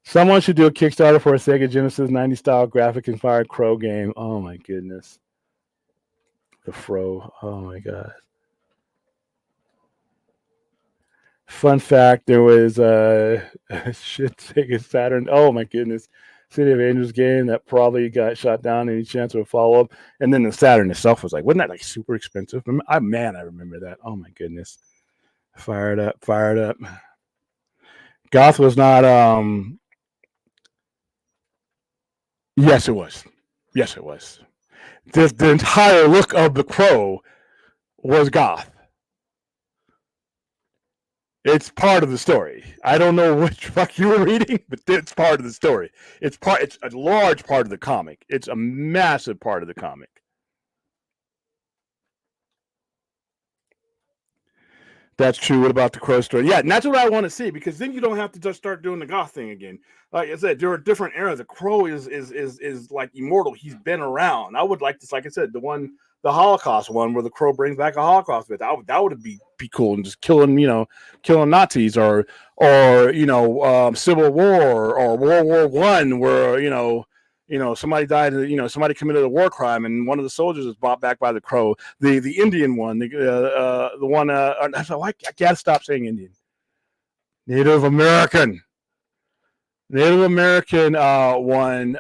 Someone should do a Kickstarter for a Sega Genesis 90s style graphic-inspired Crow game. Oh, my goodness. The Fro. Oh, my God. Fun fact, there was a Sega Saturn. Oh, my goodness. City of Angels game that probably got shot down any chance of a follow-up. And then the Saturn itself was like, wasn't that like super expensive? I remember that. Oh, my goodness. Fired up. Goth was not... Yes, it was. The entire look of The Crow was goth. It's part of the story. I don't know which book you were reading, but it's part of the story. It's a large part of the comic. It's a massive part of the comic. That's true. What about the Crow story? Yeah, and that's what I want to see, because then you don't have to just start doing the goth thing again. Like I said, there are different eras. The Crow is like immortal. He's been around. I would like this, like I said, the Holocaust one where the Crow brings back a Holocaust with. That would be cool, and just killing Nazis or Civil War or World War I, where somebody died, somebody committed a war crime, and one of the soldiers is brought back by the Crow. The Indian one, the one. I gotta stop saying Indian. Native American one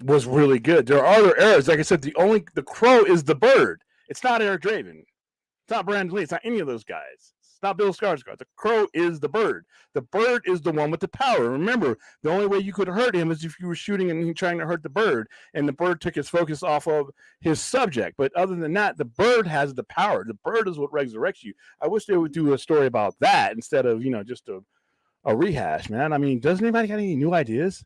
was really good. There are other eras. Like I said, the Crow is the bird. It's not Eric Draven. It's not Brandon Lee. It's not any of those guys. It's not Bill Skarsgård. The Crow is the bird. The bird is the one with the power. Remember, the only way you could hurt him is if you were shooting and trying to hurt the bird, and the bird took his focus off of his subject. But other than that, the bird has the power. The bird is what resurrects you. I wish they would do a story about that instead of just a rehash, man. I mean, doesn't anybody got any new ideas?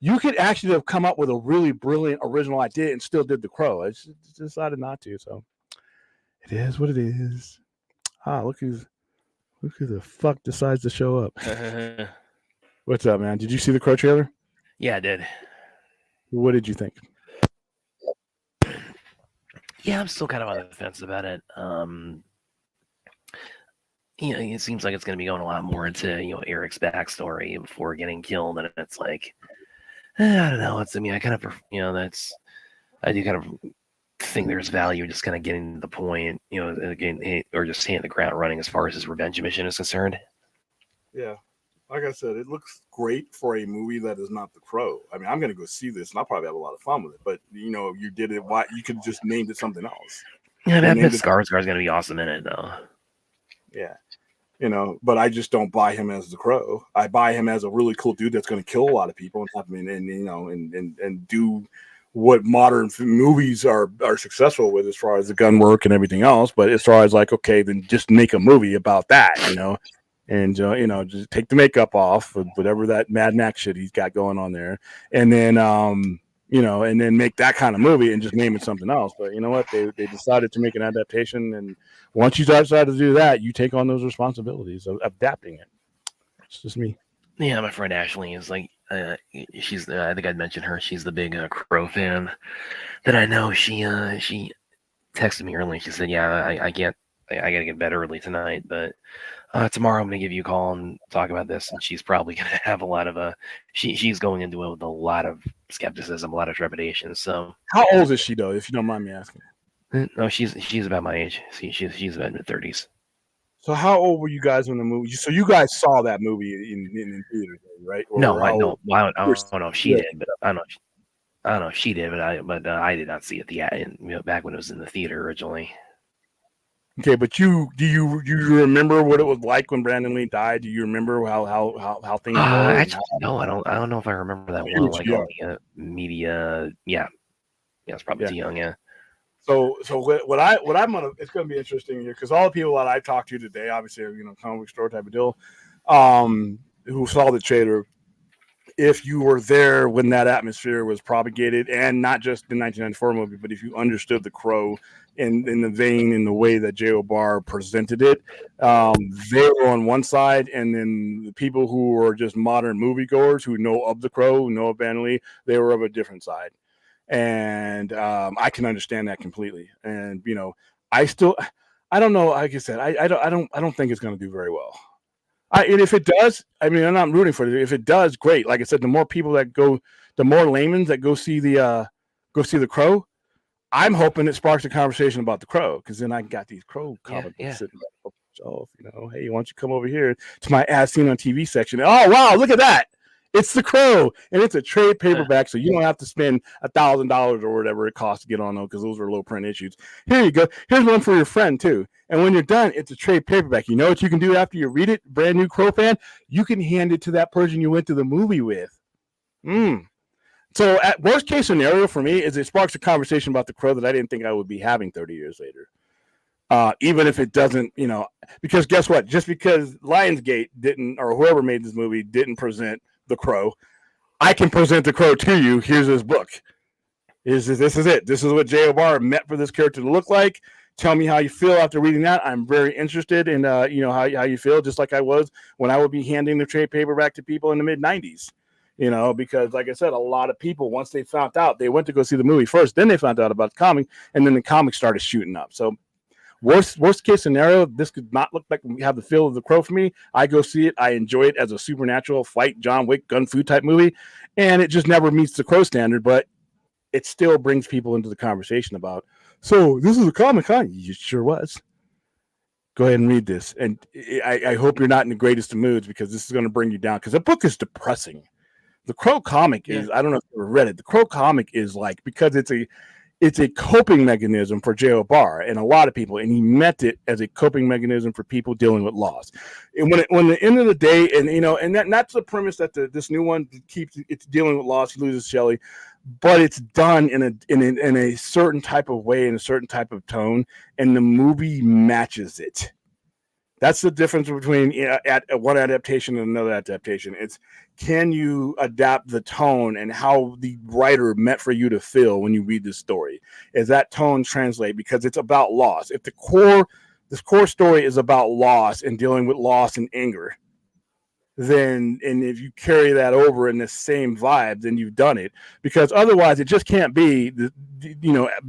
You could actually have come up with a really brilliant original idea and still did The Crow. I just decided not to, so it is what it is. Look who the fuck decides to show up. What's up, man? Did you see the Crow trailer? Yeah, I did. What did you think? Yeah, I'm still kind of on the fence about it. It seems like it's going to be going a lot more into Eric's backstory before getting killed, and it's like, I don't know. I do kind of think there's value just kind of getting to the point, again, or just hitting the ground running as far as his revenge mission is concerned. Yeah, like I said, it looks great for a movie that is not The Crow. I mean, I'm going to go see this, and I'll probably have a lot of fun with it. But you did it. Why you could have just named it something else? Yeah, that Skarsgård's going to be awesome in it, though. Yeah. But I just don't buy him as The Crow. I buy him as a really cool dude that's going to kill a lot of people and do what modern movies are successful with as far as the gun work and everything else. But as far as like, okay, then just make a movie about that, and just take the makeup off with whatever that Mad Max shit he's got going on there, and then and then make that kind of movie and just name it something else. But you know what? They decided to make an adaptation, and once you decide to do that, you take on those responsibilities of adapting it. It's just me. Yeah, my friend Ashley is like, she's. I think I'd mentioned her. She's the big Crow fan that I know. She texted me early. She said, "Yeah, I got to get bed early tonight, but tomorrow I'm going to give you a call and talk about this." And she's probably going to have a lot of she's going into it with a lot of skepticism, a lot of trepidation. So, how old is she though, if you don't mind me asking? No, she's about my age. She's about mid-30s. So how old were you guys when the movie? So you guys saw that movie in theaters, right? Or no, I don't know if she did, but I don't know if she did, but I did not see it back when it was in the theater originally. Okay, but do you remember what it was like when Brandon Lee died? Do you remember how things were? Actually, no, I don't know if I remember that well. Like all the media, yeah, Yeah, it's probably too young. Yeah. So what I'm gonna, it's gonna be interesting here because all the people that I talked to today, obviously, comic store type of deal, who saw the trailer. If you were there when that atmosphere was propagated, and not just the 1994 movie, but if you understood The Crow in the vein, in the way that J.O. Barr presented it, they were on one side, and then the people who were just modern moviegoers who know of The Crow, who know of Brandon Lee, they were of a different side. And I can understand that completely. And I don't know. Like I said, I don't think it's going to do very well. And if it does, I mean, I'm not rooting for it. If it does, great. Like I said, the more people that go, the more laymen that go see the Crow. I'm hoping it sparks a conversation about the Crow, because then I got these Crow comic books sitting on the shelf. Hey, why don't you come over here to my as seen on TV section? Oh wow, look at that! It's the Crow, and it's a trade paperback, so you don't have to spend $1,000 or whatever it costs to get on them, because those are low print issues. Here you go. Here's one for your friend too. And when you're done, it's a trade paperback. You know what you can do after you read it, brand new Crow fan? You can hand it to that person you went to the movie with. So at worst case scenario for me is it sparks a conversation about the Crow that I didn't think I would be having 30 years later. Even if it doesn't, because guess what? Just because Lionsgate didn't, or whoever made this movie didn't present the Crow, I can present the Crow to you. Here's this book. This is it. This is what J.O. Barr meant for this character to look like. Tell me how you feel after reading that. I'm very interested in, how you feel, just like I was when I would be handing the trade paperback to people in the mid-90s. Because like I said, a lot of people, once they found out, they went to go see the movie first, then they found out about the comic, and then the comic started shooting up. So worst case scenario, this could not look like we have the feel of the Crow for me. I go see it. I enjoy it as a supernatural fight, John Wick, gun fu type movie, and it just never meets the Crow standard, but it still brings people into the conversation about, so this is a comic, huh? You sure was. Go ahead and read this. And I hope you're not in the greatest of moods, because this is going to bring you down, because the book is depressing. The Crow comic is, I don't know if you ever read it. The Crow comic is like, because it's a coping mechanism for J.O. Barr and a lot of people, and he meant it as a coping mechanism for people dealing with loss. And when the end of the day, and that's the premise that this new one it's dealing with loss. He loses Shelley, but it's done in a certain type of way, in a certain type of tone, and the movie matches it. That's the difference between one adaptation and another adaptation. It's, can you adapt the tone and how the writer meant for you to feel when you read this story? Is that tone translate? Because it's about loss. If this core story is about loss and dealing with loss and anger, then, and if you carry that over in the same vibe, then you've done it. Because otherwise, it just can't be Bill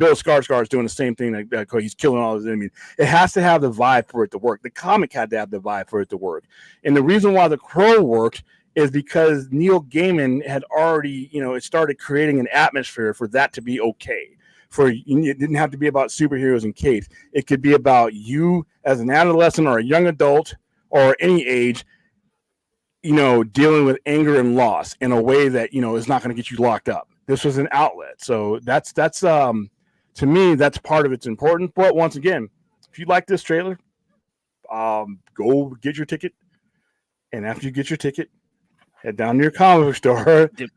Skarsgård is doing the same thing, like he's killing all his enemies. It has to have the vibe for it to work. The comic had to have the vibe for it to work. And the reason why the Crow worked is because Neil Gaiman had already, it started creating an atmosphere for that to be okay. It didn't have to be about superheroes and capes. It could be about you as an adolescent or a young adult or any age, dealing with anger and loss in a way that, is not going to get you locked up. This was an outlet. So that's to me, that's part of it's important. But once again, if you like this trailer, go get your ticket. And after you get your ticket, head down to your comic book store. Did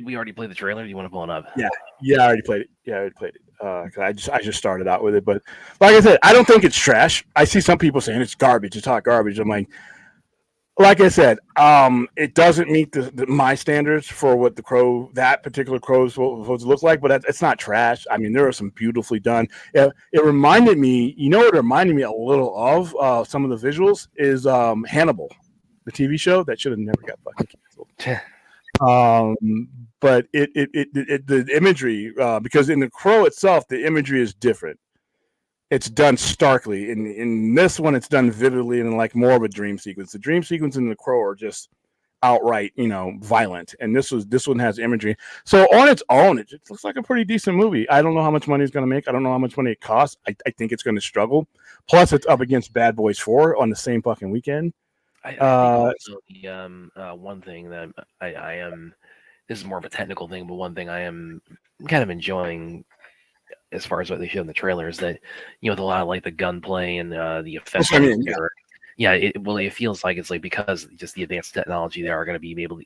we already play the trailer? Do you want to pull it up? Yeah, I already played it. Cause I just started out with it. But like I said, I don't think it's trash. I see some people saying it's garbage. It's hot garbage. I'm like I said, it doesn't meet my standards for what that particular Crow is supposed to look like, but it's not trash. I mean, there are some beautifully done. It reminded me, what it reminded me a little of, some of the visuals is Hannibal, the TV show that should have never got fucking canceled. But the imagery, because in the Crow itself, the imagery is different. It's done starkly. In this one, it's done vividly and like more of a dream sequence. The dream sequence in the Crow are just outright, violent. And this one has imagery. So on its own, it looks like a pretty decent movie. I don't know how much money it's going to make. I don't know how much money it costs. I think it's going to struggle. Plus, it's up against Bad Boys 4 on the same fucking weekend. I think also the one thing that I am, this is more of a technical thing, but one thing I am kind of enjoying as far as what they show in the trailer is that, with a lot of like the gunplay and the effects, Yeah, it feels like it's like because just the advanced technology, they are going to be able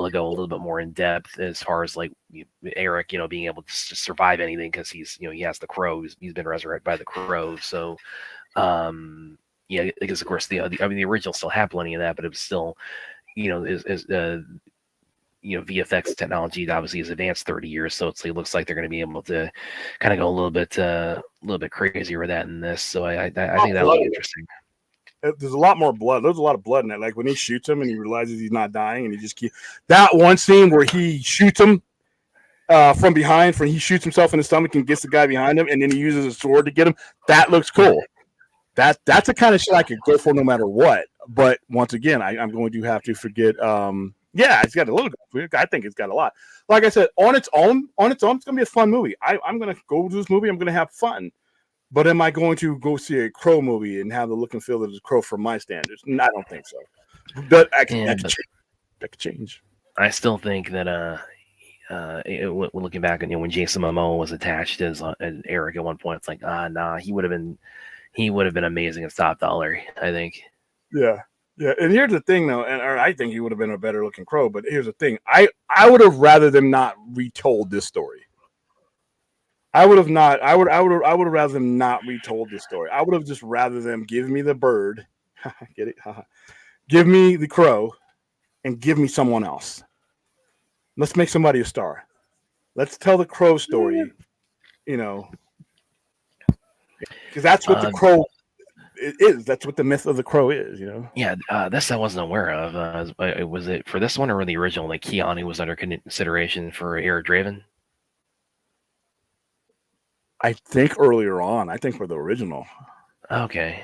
to go a little bit more in depth as far as like Eric, being able to just survive anything because he's he has the crow. He's been resurrected by the crow. So yeah, because of course the original still had plenty of that, but it was still is VFX technology obviously has advanced 30 years, so it looks like they're going to be able to kind of go a little bit crazier with that in this. So I think that'll be interesting. There's a lot more blood. There's a lot of blood in that. Like when he shoots him and he realizes he's not dying, and he just keeps that one scene where he shoots him from behind, he shoots himself in the stomach and gets the guy behind him, and then he uses a sword to get him. That looks cool. That's the kind of shit I could go for no matter what. But once again, I'm going to have to forget. Yeah, it's got a little. I think it's got a lot. Like I said, on its own, it's going to be a fun movie. I'm going to go to this movie. I'm going to have fun. But am I going to go see a Crow movie and have the look and feel that it's Crow from my standards? I don't think so. That could change. I still think that looking back, when Jason Momoa was attached as Eric at one point, it's like nah, he would have been amazing as Top Dollar, I think. Yeah. And here's the thing, though, or I think he would have been a better looking Crow. But here's the thing: I would have rather them not retold this story. I would have rather them not retold this story. I would have just rather them give me the bird, get it, give me the crow, and give me someone else. Let's make somebody a star. Let's tell the Crow story, because that's what the Crow is. That's what the myth of the Crow is, Yeah, this I wasn't aware of. Was it for this one or the original? Like Keanu was under consideration for Eric Draven? I think earlier on. I think for the original. Okay.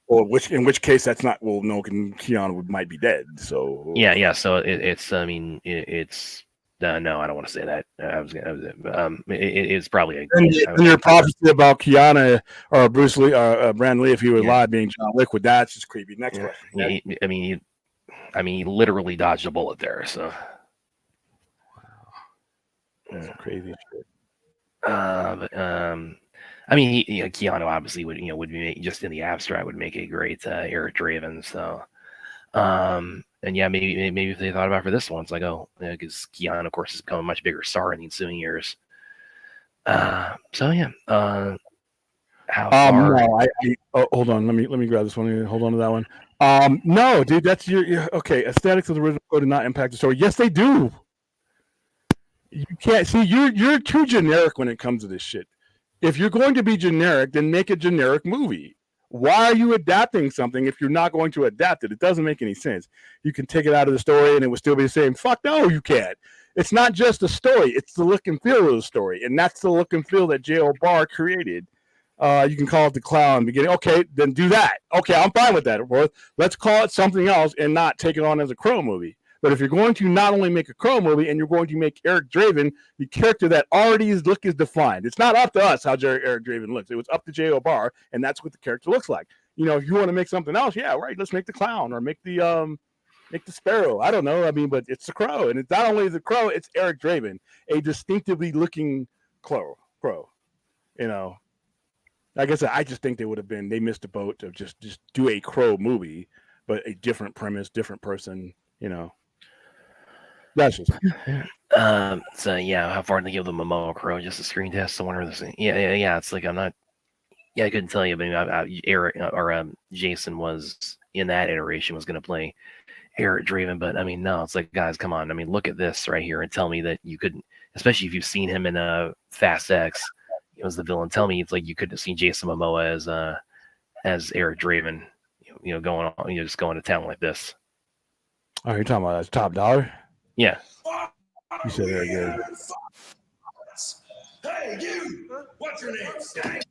Well, in which case that's not. Well, no, Keanu might be dead. So yeah. So it's. I mean, it's. No, I don't want to say that. It's probably. And your prophecy about Keanu or Bruce Lee or Brandon Lee, if he was alive, being John Wick, that's just creepy. Next question. He literally dodged a bullet there. So. Wow. That's crazy shit. Keanu obviously would be just in the abstract would make a great Eric Draven. So, and yeah, maybe if they thought about it for this one, it's like, because Keanu, of course, has become a much bigger star in the ensuing years. So yeah. How far? No, hold on. Let me grab this one. Hold on to that one. No, dude, that's your okay. Aesthetics of the original did not impact the story. Yes, they do. You can't see you're too generic when it comes to this shit. If you're going to be generic, then make a generic movie. Why are you adapting something if you're not going to adapt it? It doesn't make any sense. You can take it out of the story and it would still be the same. Fuck no, you can't. It's not just the story. It's the look and feel of the story. And that's the look and feel that J.O. Barr created. You can call it the clown beginning. Okay, then do that. Okay, I'm fine with that. Let's call it something else and not take it on as a Crow movie. But if you're going to not only make a Crow movie and you're going to make Eric Draven the character that already his look is defined, it's not up to us how Eric Draven looks. It was up to J.O. Barr, and that's what the character looks like. If you want to make something else, yeah, right. Let's make the clown or make the sparrow. I don't know. But it's the Crow, and it's not only the Crow, it's Eric Draven, a distinctively looking Crow. Like I said, I just think they missed the boat to just do a Crow movie, but a different premise, different person. That's just so yeah, how far did they give the Momoa Crow? Just a screen test. I wonder this. Yeah. It's like I'm not. Yeah, I couldn't tell you, but Eric or Jason was in that iteration was going to play Eric Draven, but no, it's like, guys, come on. Look at this right here and tell me that you couldn't, especially if you've seen him in Fast X, as the villain. Tell me it's like you couldn't have seen Jason Momoa as Eric Draven, going on, just going to town like this. Oh, you're talking about Top Dollar? Yeah. You said very good. Hey, you! What's your name, Skank?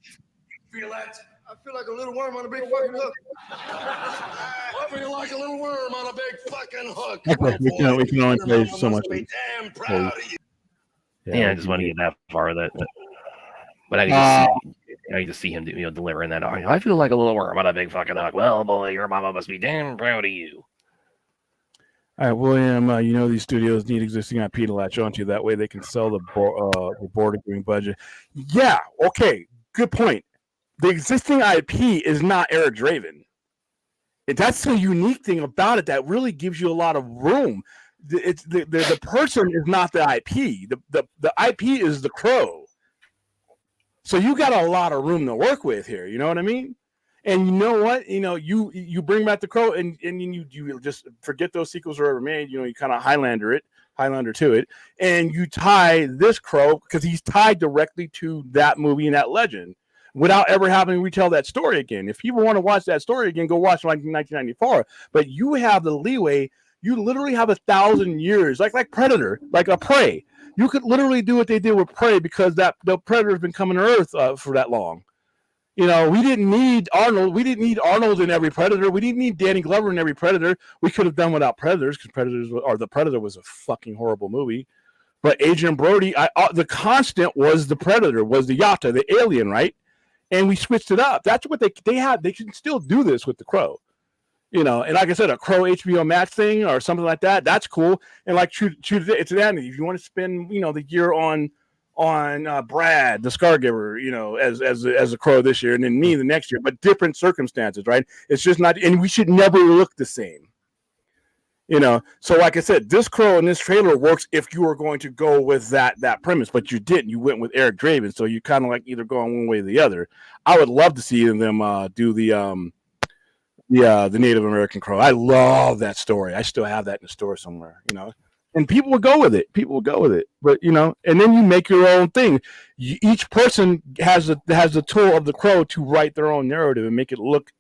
Feel that? I feel like a little worm on a big fucking hook. I feel like a little worm on a big fucking hook. Okay, we can only play so much. Be damn proud of you. Yeah, I just want to get that far with it. But I can just see him delivering that. I feel like a little worm on a big fucking hook. Well, boy, your mama must be damn proud of you. All right, William, these studios need existing IP to latch onto. That way they can sell the board agreeing budget. Yeah, okay, good point. The existing IP is not Eric Draven. That's the unique thing about it that really gives you a lot of room. It's the person is not the IP. The IP is the Crow. So you got a lot of room to work with here. You know what I mean? And you know what? You bring back the Crow, and you just forget those sequels were ever made. You kind of Highlander to it, and you tie this Crow because he's tied directly to that movie and that legend, without ever having to retell that story again. If people want to watch that story again, go watch 1994. But you have the leeway. You literally have 1,000 years, like Predator, like a Prey. You could literally do what they did with Prey because the Predator's been coming to Earth for that long. We didn't need Arnold. We didn't need Arnold in every Predator. We didn't need Danny Glover in every Predator. We could have done without Predators because The Predator was a fucking horrible movie. But Adrian Brody, the constant was the Predator, was the Yata, the alien, right? And we switched it up. That's what they have. They can still do this with the Crow. And like I said, a Crow HBO Max thing or something like that, that's cool. And like true it's an enemy. If you want to spend, the year on Brad, the Scargiver, as a Crow this year, and then me the next year, but different circumstances, right? It's just not, and we should never look the same. So like I said, this Crow in this trailer works if you were going to go with that premise, but you didn't. You went with Eric Draven, so you kind of like either going one way or the other. I would love to see them do the Native American Crow. I love that story. I still have that in the store somewhere, and people will go with it. But and then you make your own thing. Each person has the tool of the Crow to write their own narrative and make it look,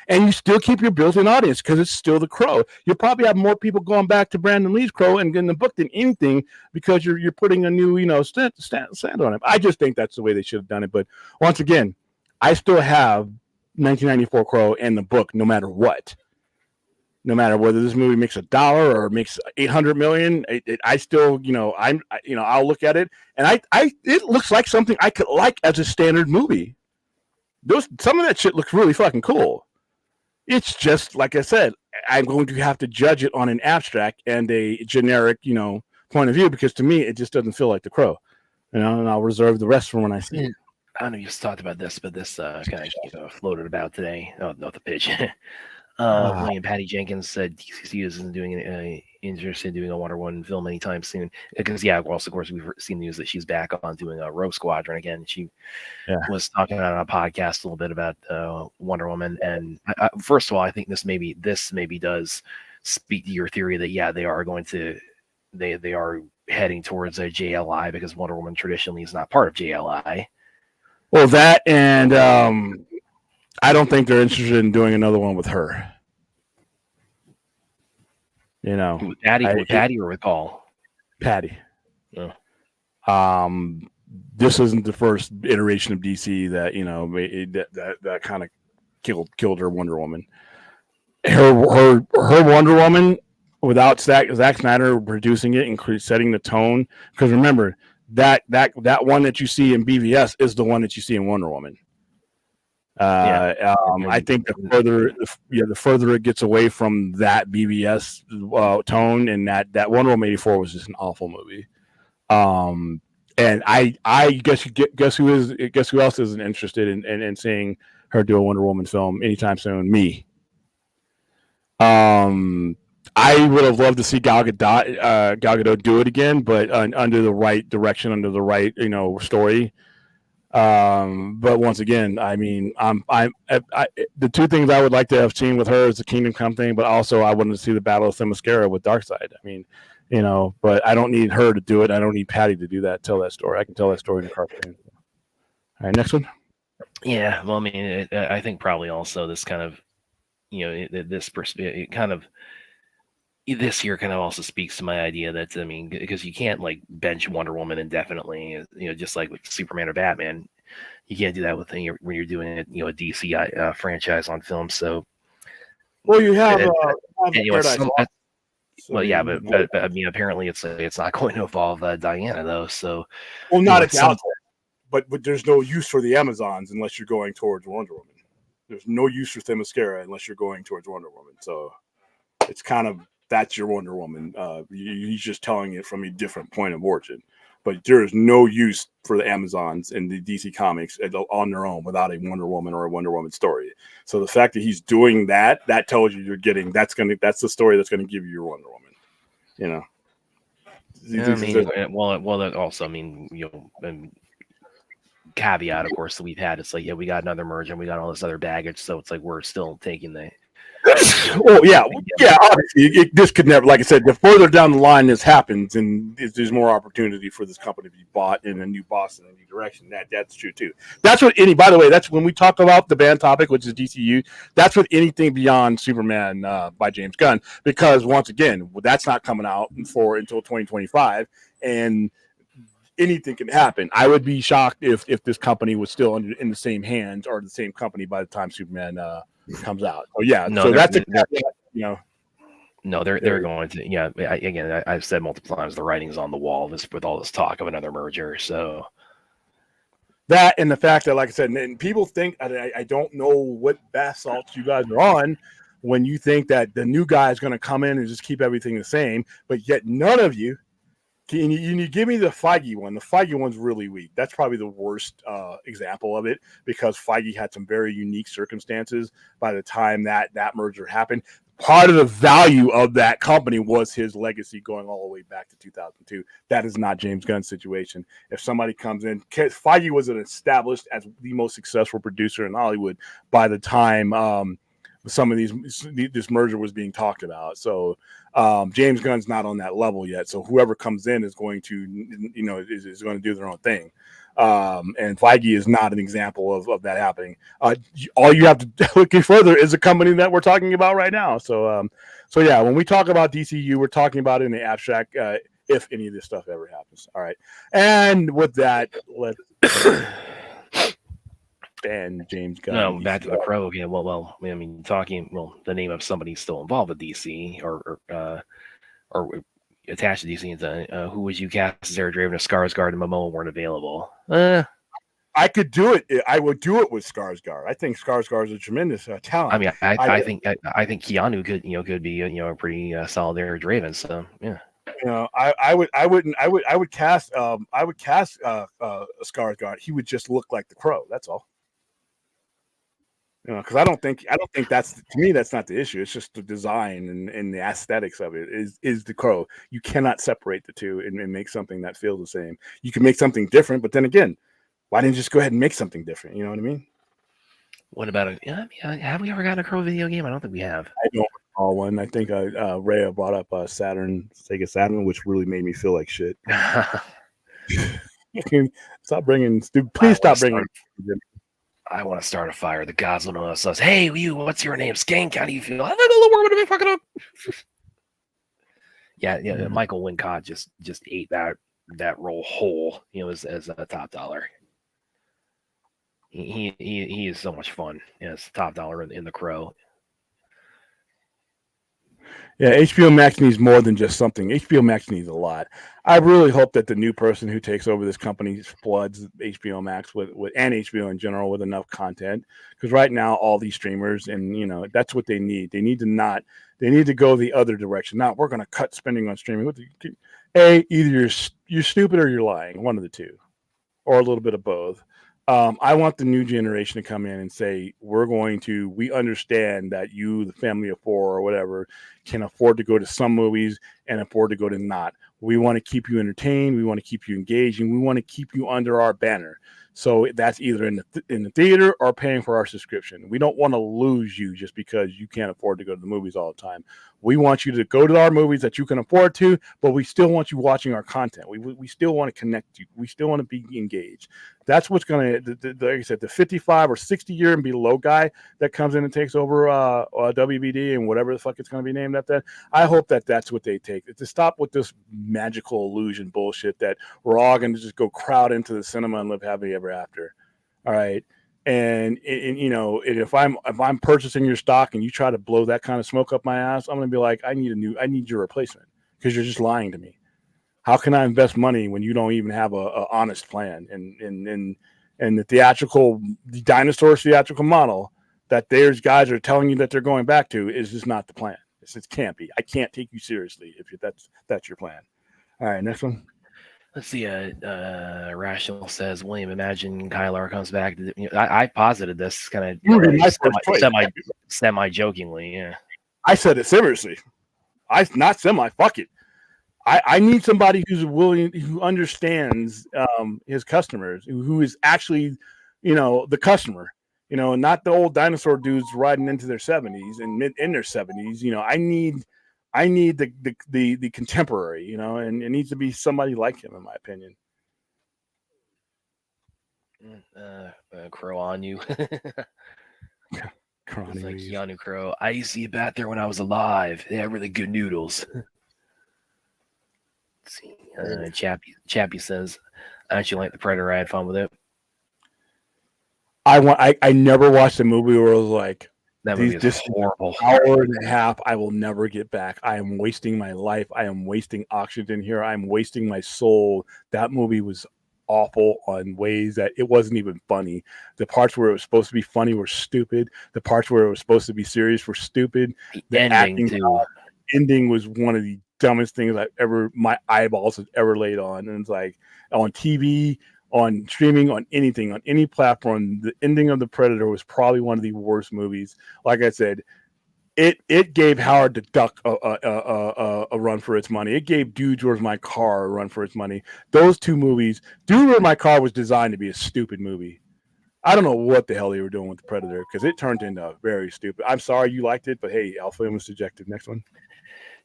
and you still keep your built-in audience because it's still the Crow. You'll probably have more people going back to Brandon Lee's Crow and getting the book than anything because you're putting a new, stand on it. I just think that's the way they should have done it. But once again, I still have 1994 Crow and the book, no matter what. No matter whether this movie makes $1 or makes 800 million, I still, I'll look at it and it looks like something I could like as a standard movie. Some of that shit looks really fucking cool. It's just like I said, I'm going to have to judge it on an abstract and a generic, point of view because to me it just doesn't feel like the Crow, and I'll reserve the rest for when I see it. I don't know if you just talked about this, but this kind of floated about today. Oh, not the pitch. William Patty Jenkins said DCC isn't interested in doing a Wonder Woman film anytime soon. Because, of course, we've seen news that she's back on doing a Rogue Squadron again. She was talking on a podcast a little bit about Wonder Woman. And first of all, I think this maybe does speak to your theory that, they are going to, they are heading towards a JLI because Wonder Woman traditionally is not part of JLI. Well, that and I don't think they're interested in doing another one with her. With Patty or with Paul? Patty. Yeah. This isn't the first iteration of DC that that kind of killed her Wonder Woman. Her Wonder Woman without Zack Snyder producing it and setting the tone. Because remember that one that you see in BVS is the one that you see in Wonder Woman. I think the further it gets away from that BVS tone, and that Wonder Woman 84 was just an awful movie. And I guess who else isn't interested in seeing her do a Wonder Woman film anytime soon? Me. I would have loved to see Gal Gadot do it again, but under the right direction, under the right story. But once again, I mean, the two things I would like to have seen with her is the Kingdom Come thing, but also I wanted to see the Battle of Themyscira with Darkseid. I mean, but I don't need her to do it. I don't need Patty to do that. Tell that story. I can tell that story in the cartoon. All right, next one. Yeah, well, I mean, I think probably also this kind of, this year kind of also speaks to my idea that, I mean, because you can't like bench Wonder Woman indefinitely, just like with Superman or Batman, you can't do that with when you're doing it, a DC franchise on film. So, well, you have, but I mean, apparently it's not going to involve Diana though. So, well, not it's out there, but there's no use for the Amazons unless you're going towards Wonder Woman. There's no use for Themyscira unless you're going towards Wonder Woman. So, it's kind of. That's your Wonder Woman. He's just telling it from a different point of origin. but there is no use for the Amazons and the DC Comics on their own without a Wonder Woman or a Wonder Woman story. So the fact that he's doing that tells you you're getting that's the story that's going to give you your Wonder Woman. You know. Yeah, I mean, well, that also, I mean, caveat, of course, that we've had. It's like, yeah, we got another merge and we got all this other baggage, so it's like we're still taking the. Oh yeah. Obviously, this could never. Like I said, the further down the line this happens, and there's more opportunity for this company to be bought in a new boss in a new direction. That's true too. That's what any. By the way, that's when we talk about the band topic, which is DCU. That's what anything beyond Superman by James Gunn, because once again, that's not coming out until 2025, and anything can happen. I would be shocked if this company was still in the same hands or the same company by the time Superman comes out. Oh yeah, no, so that's No, they're going to. Yeah, again, I've said multiple times the writing's on the wall. This with all this talk of another merger. So that and the fact that, like I said, and people think I don't know what bath salts you guys are on when you think that the new guy is going to come in and just keep everything the same, but yet none of you. Can you give me the Feige one? The Feige one's really weak. That's probably the worst example of it because Feige had some very unique circumstances by the time that merger happened. Part of the value of that company was his legacy going all the way back to 2002. That is not James Gunn's situation. If somebody comes in, Feige was established as the most successful producer in Hollywood by the time some of this merger was being talked about. So James Gunn's not on that level yet. So whoever comes in is going to, is going to do their own thing. And Feige is not an example of that happening. All you have to look further is the company that we're talking about right now. So yeah, when we talk about DCU, we're talking about it in the abstract, if any of this stuff ever happens. All right. And with that, let's and James Gunn. No, back to the Crow again. Well, I mean, the name of somebody still involved with DC or attached to DC. Who would you cast as Eric Draven if Skarsgård and Momoa weren't available? I could do it. I would do it with Skarsgård. I think Skarsgård is a tremendous talent. I mean, I think Keanu could be a pretty solid Eric Draven. So yeah. I would cast Skarsgård. He would just look like the Crow. That's all. Because I don't think that's, to me, that's not the issue. It's just the design and the aesthetics of it is the Crow. You cannot separate the two and make something that feels the same. You can make something different, but then again, why didn't you just go ahead and make something different? You know what I mean? What about have we ever gotten a Crow video game? I don't think we have. I don't recall one. I think Rhea brought up Sega Saturn, which really made me feel like shit. Stop bringing. Please stop bringing. I want to start a fire. The gods will know us. Hey, you, what's your name? Skank, how do you feel? I think the world would be fucking up. Yeah. Michael Wincott just ate that role whole, as a top dollar. He is so much fun as top dollar in The Crow. Yeah, HBO Max needs more than just something. HBO Max needs a lot. I really hope that the new person who takes over this company floods HBO Max with and HBO in general with enough content. Because right now, all these streamers and that's what they need. They need to go the other direction. Not we're going to cut spending on streaming. Either you're stupid or you're lying. One of the two, or a little bit of both. I want the new generation to come in and say, we understand that you, the family of four or whatever, can afford to go to some movies and afford to go to not. We want to keep you entertained. We want to keep you engaged, and we want to keep you under our banner. So that's either in the theater or paying for our subscription. We don't want to lose you just because you can't afford to go to the movies all the time. We want you to go to our movies that you can afford to, but we still want you watching our content. We still want to connect you. We still want to be engaged. That's what's going to, like I said, the 55 or 60 year and below guy that comes in and takes over WBD and whatever the fuck it's going to be named at that. I hope that's what they take. To stop with this magical illusion bullshit that we're all going to just go crowd into the cinema and live happily ever after. All right. And if I'm purchasing your stock and you try to blow that kind of smoke up my ass, I'm going to be like, I need your replacement because you're just lying to me. How can I invest money when you don't even have a honest plan? And the dinosaur theatrical model that there's guys are telling you that they're going back to is just not the plan. It can't be. I can't take you seriously if that's your plan. All right, next one. Let's see. Rational says, William, imagine Kylar comes back. I posited this kind of My first choice. semi jokingly. Yeah. I said it seriously. Not semi. Fuck it. I need somebody who's willing, who understands his customers, who is actually, the customer, and not the old dinosaur dudes riding into their 70s and in their 70s. I need the contemporary, and it needs to be somebody like him, in my opinion. Crow on you. Crony It's like Reeves. Keanu Crow. I used to eat bat there when I was alive. They have really good noodles. Let's see. Chappie says, I actually like the Predator. I had fun with it. I never watched a movie where it was like, That movie is horrible. Hour and a half I will never get back. I am wasting my life. I am wasting oxygen here. I'm wasting my soul. That movie was awful on ways that it wasn't even funny. The parts where it was supposed to be funny were stupid. The parts where it was supposed to be serious were stupid. The ending was one of the dumbest things my eyeballs have ever laid on. And it's like on TV, on streaming, on anything, on any platform, the ending of The Predator was probably one of the worst movies. Like I said, it gave Howard the Duck a run for its money. It gave Dude Where's My Car a run for its money. Those two movies, Dude Where's My Car was designed to be a stupid movie. I don't know what the hell they were doing with The Predator because it turned into very stupid. I'm sorry you liked it, but hey, Alpha was dejected. Next one.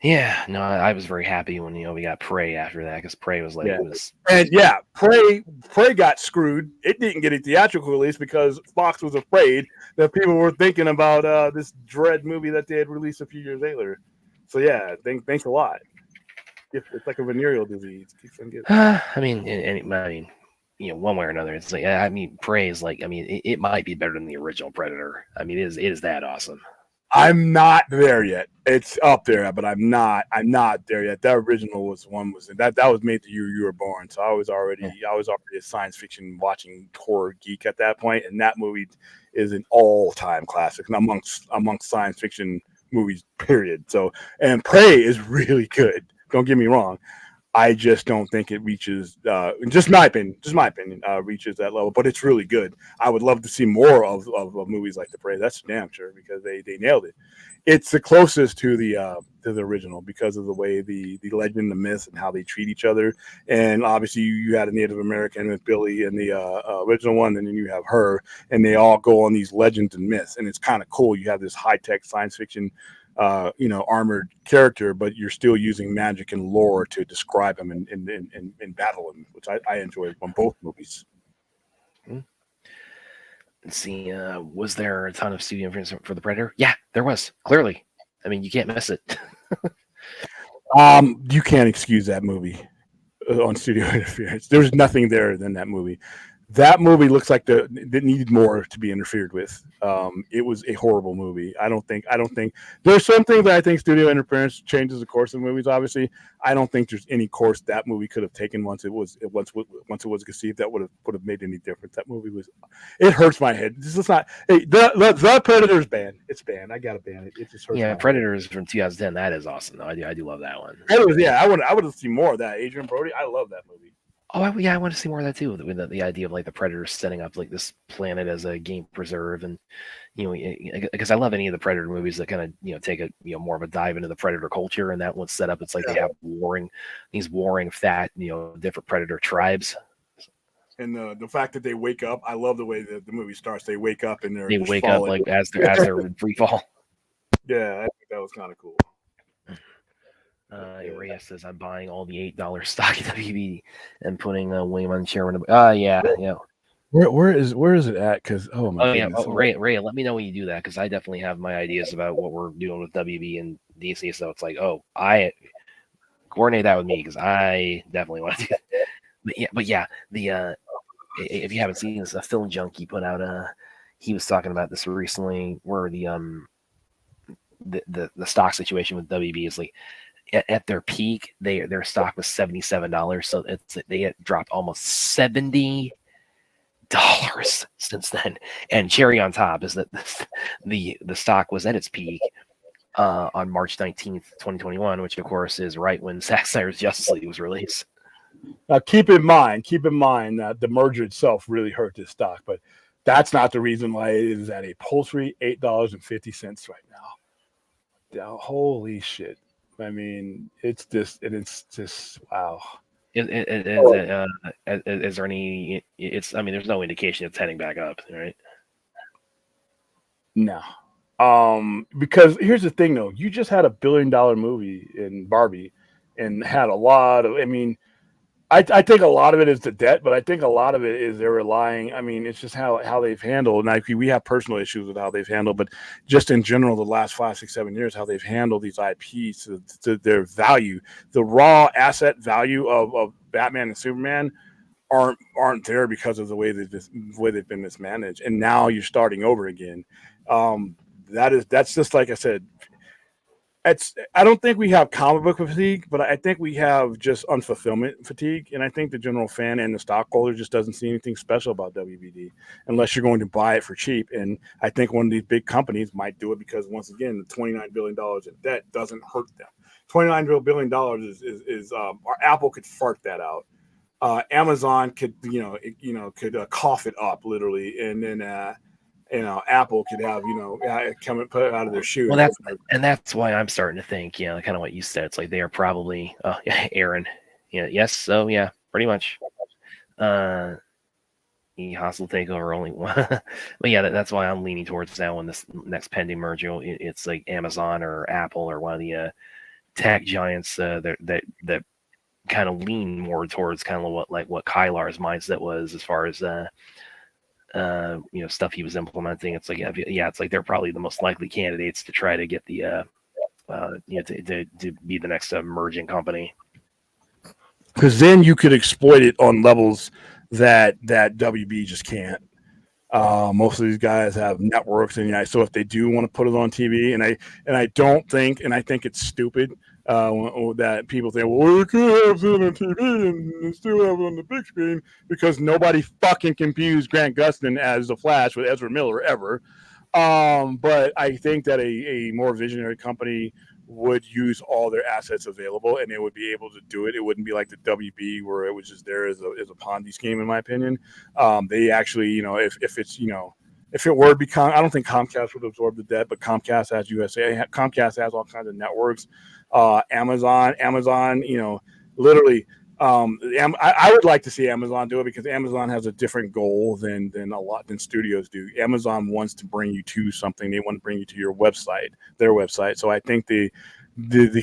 Yeah, no, I was very happy when we got Prey after that because Prey was like Prey got screwed. It didn't get a theatrical release because Fox was afraid that people were thinking about this Dread movie that they had released a few years later. So yeah, thanks a lot. It's like a venereal disease. Keeps on getting. I mean, one way or another, it's like Prey is like it might be better than the original Predator. I mean, it is that awesome. I'm not there yet. It's up there, but I'm not there yet. That original was that was made the year you were born. So I was already a science fiction watching horror geek at that point, and that movie is an all-time classic amongst science fiction movies, period. So, and Prey is really good. Don't get me wrong. I just don't think it reaches, just my opinion, reaches that level. But it's really good. I would love to see more of movies like The Prey. That's damn sure because they nailed it. It's the closest to the original because of the way the legend, the myth, and how they treat each other. And obviously, you had a Native American with Billy in the original one, and then you have her, and they all go on these legends and myths. And it's kind of cool. You have this high tech science fiction. Armored character, but you're still using magic and lore to describe him and battle him, which I enjoyed on both movies. Let's see, was there a ton of studio influence for The Predator? Yeah, there was, clearly. I mean, you can't miss it. You can't excuse that movie on studio interference. There's nothing there than that movie. That movie looks like it needed more to be interfered with. It was a horrible movie. I don't think there's some things that I think studio interference changes the course of movies. Obviously, I don't think there's any course that movie could have taken once it was conceived that would have made any difference. That movie it hurts my head. This is not. Hey, the Predator's banned. It's banned. I gotta ban it. It just hurts. Yeah, Predators from 2010. That is awesome. Though. I do love that one. I would have seen more of that. Adrian Brody. I love that movie. Oh, I want to see more of that too. With the idea of like the Predators setting up like this planet as a game preserve, and because I love any of the Predator movies that kind of take a more of a dive into the Predator culture, and that one's set up. It's like they have these warring fat different Predator tribes. And the fact that they wake up, I love the way that the movie starts. They wake up and they wake up like as they're in free fall. Yeah, I think that was kind of cool. Reyes says, I'm buying all the $8 stock at WB and putting William on the chair. Yeah. Where is it at? Because Ray, let me know when you do that because I definitely have my ideas about what we're doing with WB and DC. So it's like, I coordinate that with me because I definitely want to do that. But yeah, if you haven't seen this, a Film Junkie put out he was talking about this recently where the stock situation with WB is like. At their peak, their stock was $77, so they had dropped almost $70 since then. And cherry on top is that the stock was at its peak on March 19th, 2021, which of course is right when Zack Snyder's Justice League was released. Now, keep in mind that the merger itself really hurt this stock, but that's not the reason why it is at a paltry $8.50 right now. Yeah, holy shit! I mean, it's just wow. Is there any? It's. I mean, there's no indication it's heading back up, right? No, because here's the thing, though. You just had a $1 billion movie in Barbie, and had a lot of. I mean, I think a lot of it is the debt, but I think a lot of it is they're relying. I mean, it's just how they've handled. And we have personal issues with how they've handled, but just in general, the last 5, 6, 7 years, how they've handled these IPs to their value, the raw asset value of Batman and Superman aren't there because of the way they've been mismanaged. And now you're starting over again. That's just like I said. I don't think we have comic book fatigue, but I think we have just unfulfillment fatigue. And I think the general fan and the stockholder just doesn't see anything special about WBD unless you're going to buy it for cheap. And I think one of these big companies might do it because, once again, the $29 billion in debt doesn't hurt them. $29 billion is Apple could fart that out. Amazon could, cough it up literally. And then, Apple could have, come and put it out of their shoe. Well, that's why I'm starting to think, kind of what you said. It's like they are probably, Aaron, yes, so yeah, pretty much. The hostile takeover only one, but yeah, that's why I'm leaning towards now in this next pending merger. It's like Amazon or Apple or one of the tech giants that kind of lean more towards kind of what Kylar's mindset was as far as stuff he was implementing. It's like, it's like they're probably the most likely candidates to try to get the to be the next merging company, because then you could exploit it on levels that WB just can't. Most of these guys have networks, and so if they do want to put it on TV, and I don't think, and I think it's stupid that people think, well, we could have it on TV and still have it on the big screen, because nobody fucking confused Grant Gustin as the Flash with Ezra Miller ever. But I think that a more visionary company would use all their assets available, and they would be able to do it. It wouldn't be like the WB where it was just there as a Ponzi scheme, in my opinion. They actually, if it's, if it were to become, I don't think Comcast would absorb the debt, but Comcast has USA. Comcast has all kinds of networks. Amazon, literally. I would like to see Amazon do it, because Amazon has a different goal than studios do. Amazon wants to bring you to something. They want to bring you to your website, their website. So I think the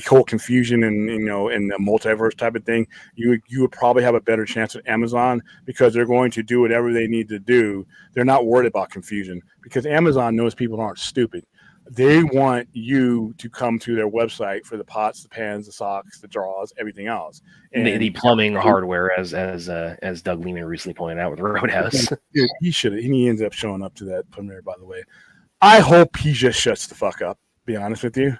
whole confusion and the multiverse type of thing, you would probably have a better chance at Amazon, because they're going to do whatever they need to do. They're not worried about confusion, because Amazon knows people aren't stupid. They want you to come to their website for the pots, the pans, the socks, the drawers, everything else. And the plumbing hardware, as Doug Lehman recently pointed out with Roadhouse. Dude, he ends up showing up to that premiere, by the way. I hope he just shuts the fuck up, be honest with you.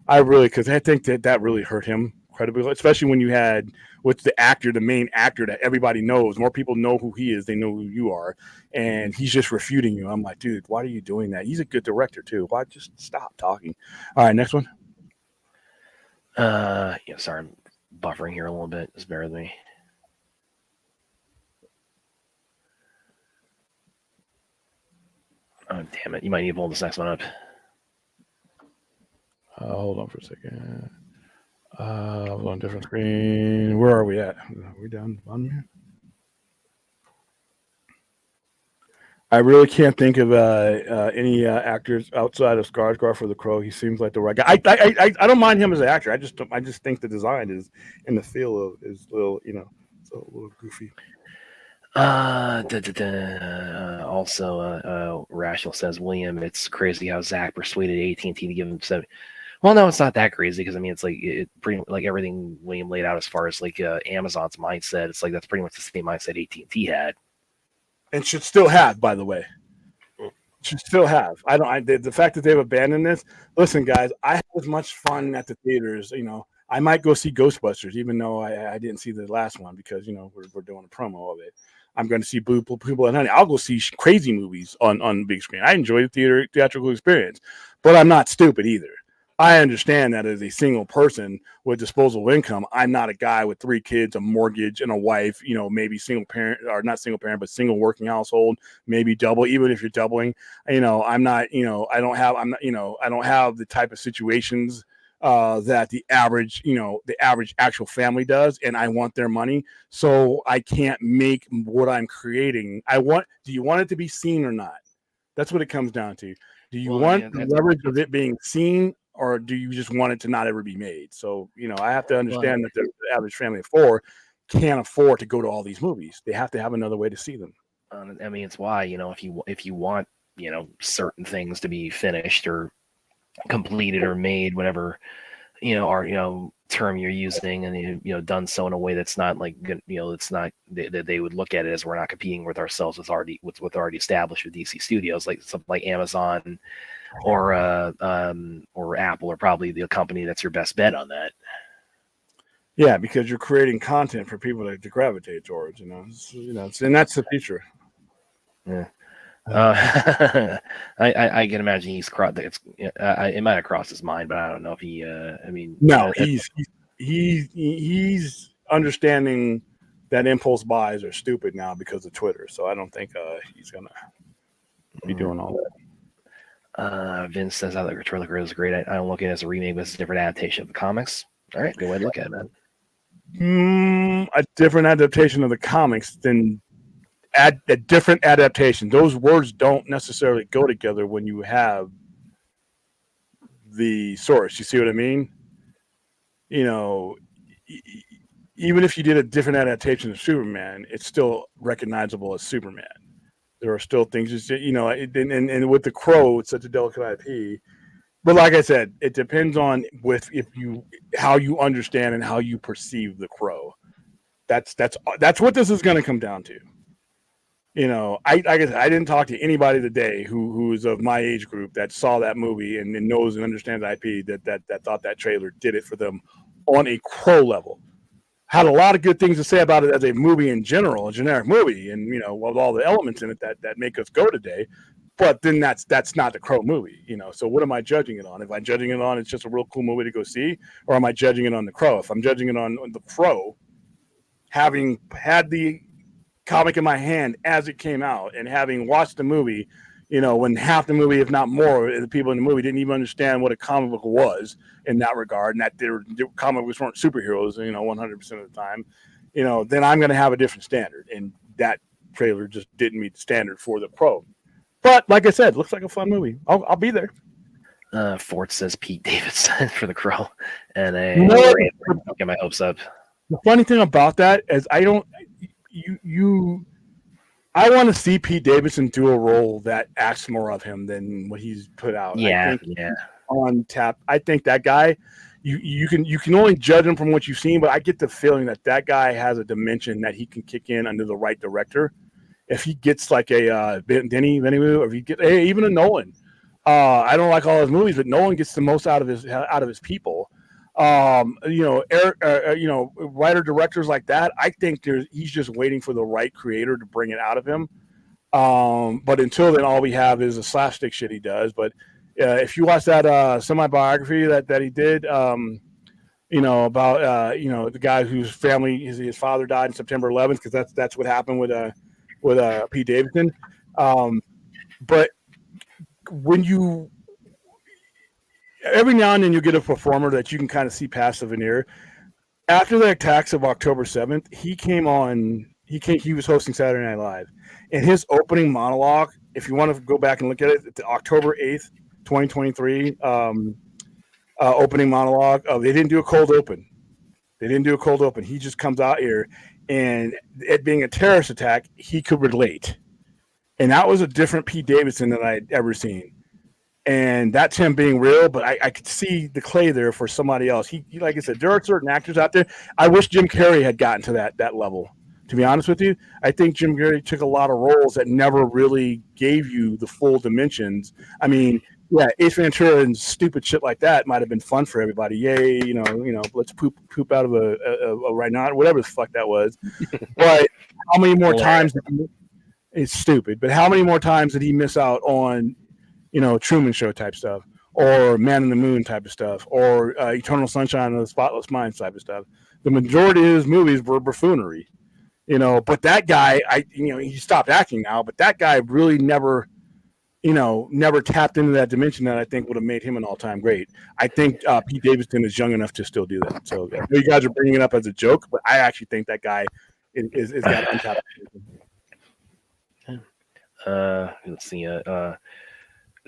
Because I think that really hurt him incredibly, especially when you had with the main actor that everybody knows. More people know who he is. They know who you are. And he's just refuting you. I'm like, dude, why are you doing that? He's a good director, too. Why just stop talking? All right, next one. Sorry, I'm buffering here a little bit. Just bear with me. Oh, damn it. You might need to pull this next one up. Hold on for a second. On a different screen. Where are we at? Are we down on here? I really can't think of any actors outside of Skarsgård for The Crow. He seems like the right guy. I don't mind him as an actor. I just think the design is in the feel is a little, it's a little goofy. Also, Rational says, William, it's crazy how Zach persuaded AT&T to give him 7. Well, no, it's not that crazy, because I mean, it's like pretty like everything William laid out as far as like Amazon's mindset. It's like that's pretty much the same mindset AT&T had, and should still have. By the way, should still have. The fact that they've abandoned this. Listen, guys, I had as much fun at the theaters. I might go see Ghostbusters, even though I didn't see the last one, because we're doing a promo of it. I'm going to see people at Honey. I'll go see crazy movies on big screen. I enjoy the theatrical experience, but I'm not stupid either. I understand that as a single person with disposable income, I'm not a guy with 3 kids, a mortgage, and a wife, maybe single parent or not single parent, but single working household, maybe double, even if you're doubling, I'm not, I don't have the type of situations that the average actual family does, and I want their money. So I can't make what I'm creating. Do you want it to be seen or not? That's what it comes down to. Do you want the leverage of it being seen, or do you just want it to not ever be made? So, I have to understand that the average family of 4 can't afford to go to all these movies. They have to have another way to see them. I mean, it's why, if you want, certain things to be finished or completed or made, whatever, term you're using, and done so in a way that's not like, it's not that they would look at it as we're not competing with ourselves with already established with DC Studios, like something like Amazon or Apple are probably the company that's your best bet on that. Yeah, because you're creating content for people to gravitate towards, and that's the future. Yeah. I can imagine he's crossed. It might have crossed his mind, but I don't know if he. No, he's understanding that impulse buys are stupid now because of Twitter. So I don't think he's gonna be doing all that. Vince says I think Trailer is great. I don't look at it as a remake, but it's a different adaptation of the comics. All right, good way to look at it, man. A different adaptation of the comics than a different adaptation. Those words don't necessarily go together when you have the source. You see what I mean? Even if you did a different adaptation of Superman, it's still recognizable as Superman. There are still things, and with the Crow, it's such a delicate IP. But like I said, it depends on how you understand and how you perceive the Crow. That's what this is going to come down to. I didn't talk to anybody today who is of my age group that saw that movie and knows and understands IP that thought that trailer did it for them on a Crow level. Had a lot of good things to say about it as a movie in general, a generic movie, and with all the elements in it that make us go today. But then that's not the Crow movie, So what am I judging it on? If I'm judging it on it's just a real cool movie to go see, or am I judging it on the Crow? If I'm judging it on the Crow, having had the comic in my hand as it came out and having watched the movie, when half the movie, if not more, the people in the movie didn't even understand what a comic book was in that regard, and that their comic books weren't superheroes, 100% of the time, then I'm going to have a different standard. And that trailer just didn't meet the standard for the Crow. But like I said, looks like a fun movie. I'll be there. Fort says Pete Davidson for the Crow, and get my hopes up. The funny thing about that is I want to see Pete Davidson do a role that asks more of him than what he's put out. Yeah. On tap. I think that guy, you can only judge him from what you've seen, but I get the feeling that guy has a dimension that he can kick in under the right director. If he gets like a Denny Villeneuve, or if he get even a Nolan, I don't like all his movies, but Nolan gets the most out of his people. Writer directors like that, I think he's just waiting for the right creator to bring it out of him. But until then, all we have is a slapstick shit he does. But if you watch that semi-biography that he did, about the guy whose family his father died on September 11th, because that's what happened with Pete Davidson. But when you every now and then you get a performer that you can kind of see past the veneer. After the attacks of October 7th, he was hosting Saturday Night Live. And his opening monologue, if you want to go back and look at it, the October 8th, 2023 opening monologue, they didn't do a cold open. He just comes out here, and it being a terrorist attack, he could relate. And that was a different Pete Davidson than I'd ever seen. And that's him being real, but I could see the clay there for somebody else. He, like I said, there are certain actors out there. I wish Jim Carrey had gotten to that level. To be honest with you, I think Jim Carrey took a lot of roles that never really gave you the full dimensions. I mean, yeah, Ace Ventura and stupid shit like that might have been fun for everybody. Yay, let's poop out of a rhino, whatever the fuck that was. But how many more times? It's stupid. But how many more times did he miss out on? Truman Show type stuff, or Man in the Moon type of stuff, or Eternal Sunshine of the Spotless Mind type of stuff. The majority of his movies were buffoonery, But that guy, he stopped acting now, but that guy really never tapped into that dimension that I think would have made him an all-time great. I think Pete Davidson is young enough to still do that. So I know you guys are bringing it up as a joke, but I actually think that guy is got untapped. Let's see.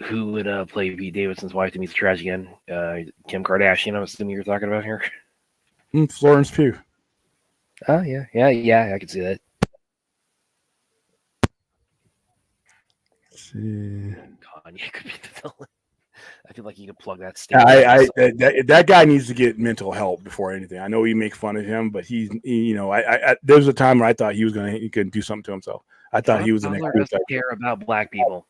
Who would play Pete Davidson's wife to meet the trash again? Kim Kardashian, I'm assuming you're talking about here. Florence Pugh. Oh, yeah. I can see that. Let's see. Kanye could be the villain. I feel like you could plug that statement. That guy needs to get mental help before anything. I know we make fun of him, but there was a time where I thought he could do something to himself. I thought he was an doesn't care about black people.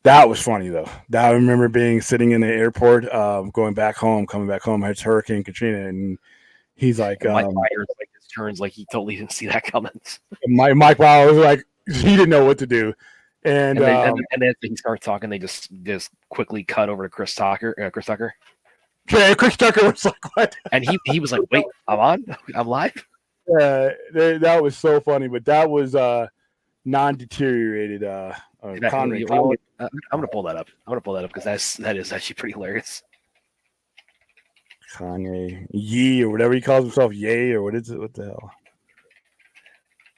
That was funny though. I remember sitting in the airport, coming back home. It's Hurricane Katrina, and he's like, Mike Myers his turns like he totally didn't see that coming. Mike Myers was like, he didn't know what to do, and then he starts talking. They just quickly cut over to Chris Tucker. Yeah, Chris Tucker was like, what? And he was like, wait, I'm live. That was so funny, but that was non-deteriorated. Connery. I'm gonna pull that up. Because that is actually pretty hilarious. Kanye Yee or whatever he calls himself, Ye or what is it? What the hell?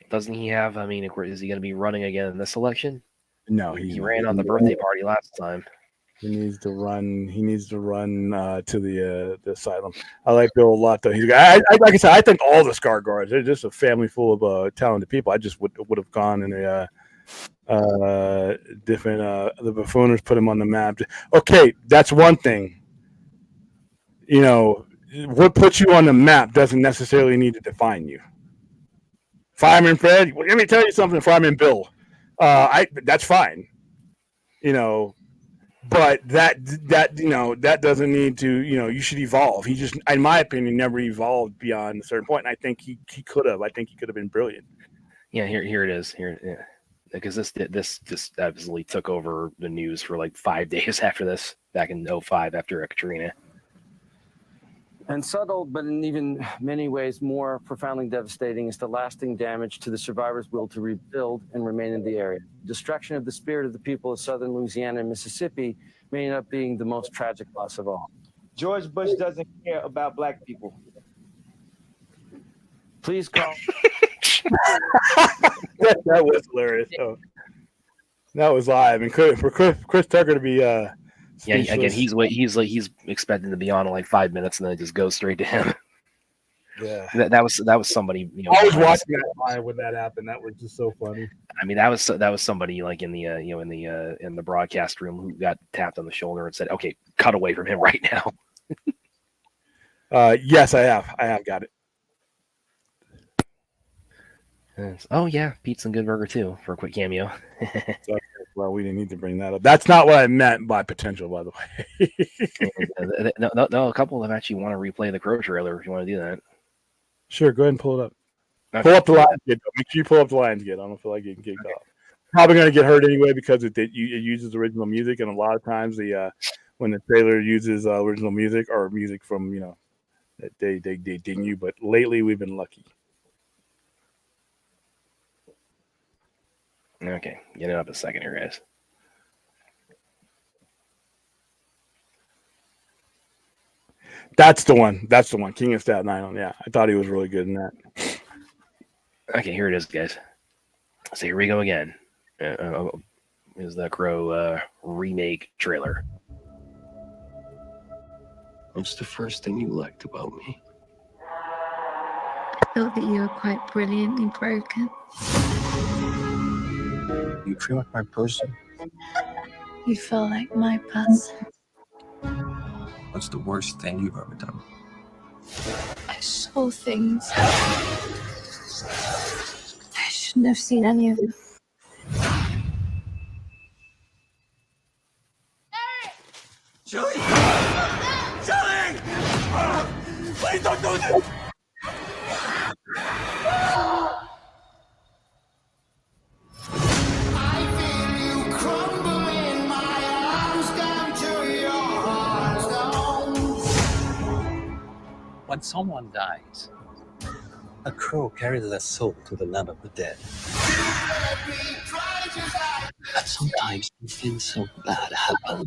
Doesn't he have? I mean, is he going to be running again in this election? No, he ran on the birthday party last time. He needs to run. To the asylum. I like Bill a lot, though. Like I said, I think all the Scar Guards. They're just a family full of talented people. I just would have gone in a different. The buffooners put him on the map. Okay, that's one thing. What puts you on the map doesn't necessarily need to define you. Fireman Fred, let me tell you something. Fireman Bill, that's fine. But that doesn't need to, you should evolve. He just, in my opinion, never evolved beyond a certain point. And I think he could have. I think he could have been brilliant. Yeah, here it is. Yeah. Because this just absolutely took over the news for like 5 days after this, back in 2005 after Katrina. And subtle, but in even many ways more profoundly devastating, is the lasting damage to the survivors' will to rebuild and remain in the area. Destruction of the spirit of the people of southern Louisiana and Mississippi may end up being the most tragic loss of all. George Bush doesn't care about black people. Please call. That was hilarious. Oh, that was live, and for Chris Tucker to be again, he's expecting to be on in like 5 minutes, and then it just goes straight to him. Yeah, that was somebody. I was watching that live when that happened. That was just so funny. I mean, that was somebody like in the in the broadcast room who got tapped on the shoulder and said, "Okay, cut away from him right now." Yes, I have got it. Oh yeah, Pizza and Good Burger too for a quick cameo. Well, we didn't need to bring that up. That's not what I meant by potential, by the way. No, a couple of them actually want to replay the Crow trailer if you want to do that. Sure, go ahead and pull it up. Okay. Pull up the Lionsgate. Make sure you pull up the Lionsgate. I don't feel like getting kicked off. Probably going to get hurt anyway because it uses original music, and a lot of times when the trailer uses original music or music from they ding you. But lately we've been lucky. Okay, get it up a second here, guys. That's the one. King of Staten Island. Yeah, I thought he was really good in that. Okay, here it is, guys. So here we go again. Is the Crow remake trailer? What's the first thing you liked about me? I thought that you were quite brilliantly broken. You feel like my person? You feel like my person. What's the worst thing you've ever done? I saw things. I shouldn't have seen any of them. Julie! Julie! Please don't do this! I feel you crumble in my arms, come to When someone dies, a crow carries their soul to the land of the dead. But sometimes something so bad happens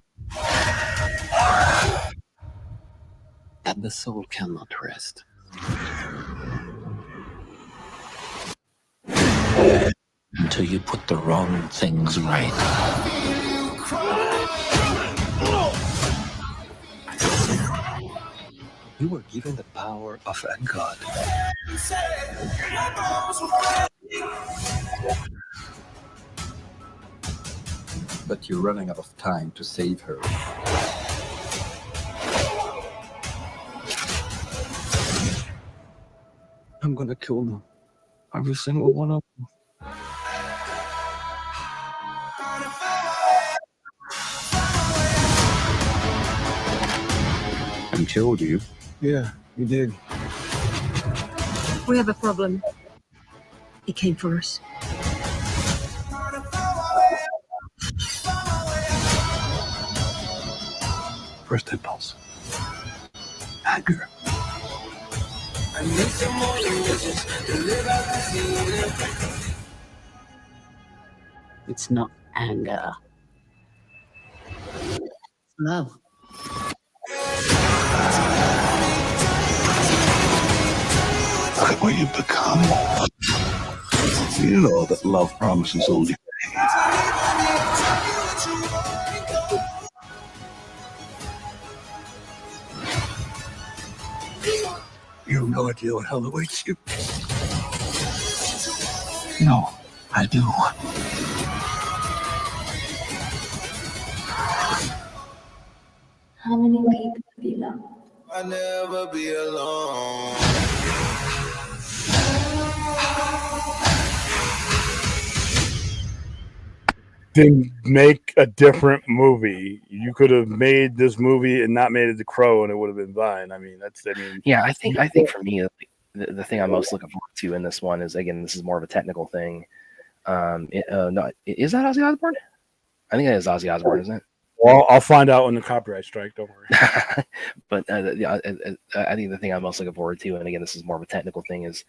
that the soul cannot rest. Until you put the wrong things right. You were given the power of a god. But you're running out of time to save her. I'm gonna kill them. Every single one of them. And killed you? Yeah, you did. We have a problem. He came for us. First impulse. Anger. It's not anger. It's love. Look at what you've become. You know that love promises only pain. You have no idea what hell awaits you. No, I do. How many people have you loved? I'll never be alone. Then make a different movie. You could have made this movie and not made it The Crow, and it would have been fine. I mean, Yeah, I think for me, the thing I'm most looking forward to in this one is, again, this is more of a technical thing. No, is that Ozzy Osbourne? I think that is Ozzy Osbourne, isn't it? Well, I'll find out when the copyright strike. Don't worry. But I think the thing I'm most looking forward to, and again, this is more of a technical thing, is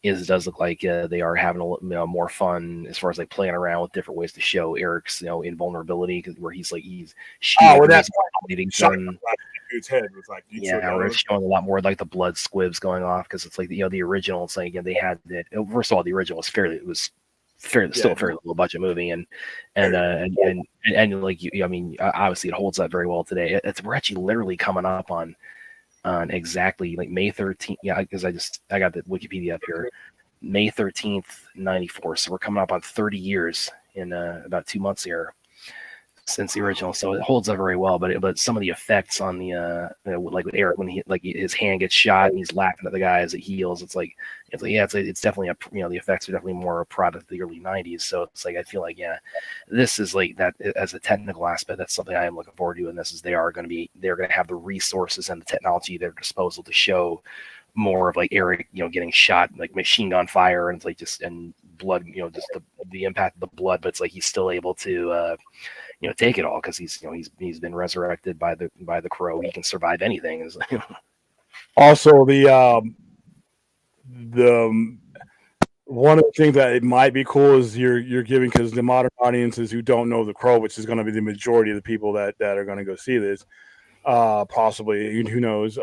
it does look like they are having more fun as far as like playing around with different ways to show Eric's invulnerability, because where he's shooting. Well, that's gun. Dude's head was like, Yeah, where it's showing a lot more like the blood squibs going off, because it's like the original. It's like, again, they had that. First of all, the original was still a fairly low budget movie, and like I mean, obviously it holds up very well today. We're actually literally coming up on exactly like May 13th. Yeah, because I got the Wikipedia up here. May 13th, 94. So we're coming up on 30 years in about 2 months here since the original. So it holds up very well. But some of the effects on the like with Eric, when his hand gets shot and he's laughing at the guy as it heals, it's definitely the effects are definitely more a product of the early 90s. So it's like, I feel like, yeah, this is like that as a technical aspect. That's something I am looking forward to. And this is they're going to have the resources and the technology at their disposal to show more of like Eric, getting shot, like machine gun fire, and it's like and blood, just the impact of the blood, but it's like he's still able to take it all, because he's been resurrected by the Crow. He can survive anything. Also, the one of the things that it might be cool is you're giving, because the modern audiences who don't know the Crow, which is going to be the majority of the people that are going to go see this, possibly, who knows,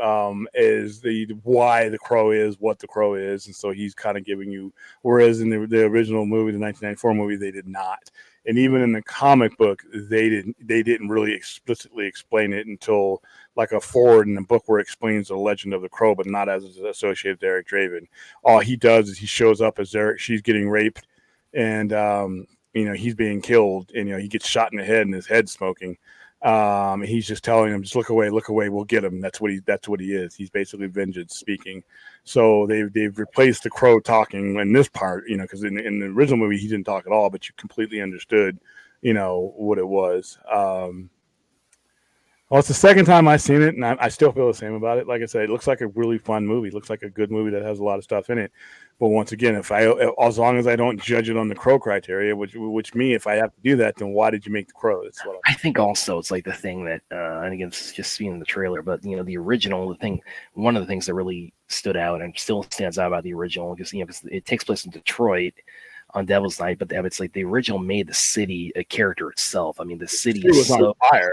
is why the Crow is what the Crow is. And so he's kind of giving you, whereas in the original movie, the 1994 movie, they did not. And even in the comic book, they didn't really explicitly explain it until like a forward in the book where it explains the legend of the Crow, but not as associated with Eric Draven. All he does is he shows up as Eric. She's getting raped, and he's being killed, and he gets shot in the head, and his head's smoking. He's just telling him, just look away, we'll get him. That's what he is. He's basically vengeance speaking. So they've replaced the Crow talking in this part, because in the original movie he didn't talk at all, but you completely understood, what it was. Well, it's the second time I've seen it, and I still feel the same about it. Like I said, it looks like a really fun movie. It looks like a good movie that has a lot of stuff in it. But once again, as long as I don't judge it on the Crow criteria, which me, if I have to do that, then why did you make the Crow? That's what I think also it's like the thing that, and again, it's just seeing the trailer, but the original, one of the things that really stood out and still stands out about the original, because it takes place in Detroit on Devil's Night, but it's like the original made the city a character itself. I mean, the city is so fire.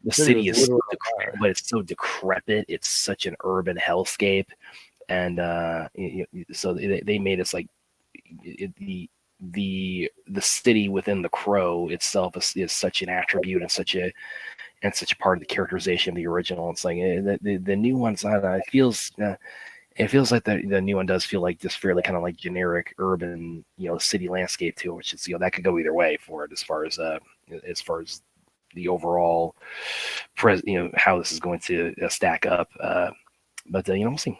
The city is so but it's so decrepit. It's such an urban hellscape, and so they made it like the city within the Crow itself is such an attribute and such a part of the characterization of the original. It's like the new one's not. It feels like the new one does feel like just fairly kind of like generic urban city landscape too, which is that could go either way for it as far as the overall how this is going to stack up. But we'll see.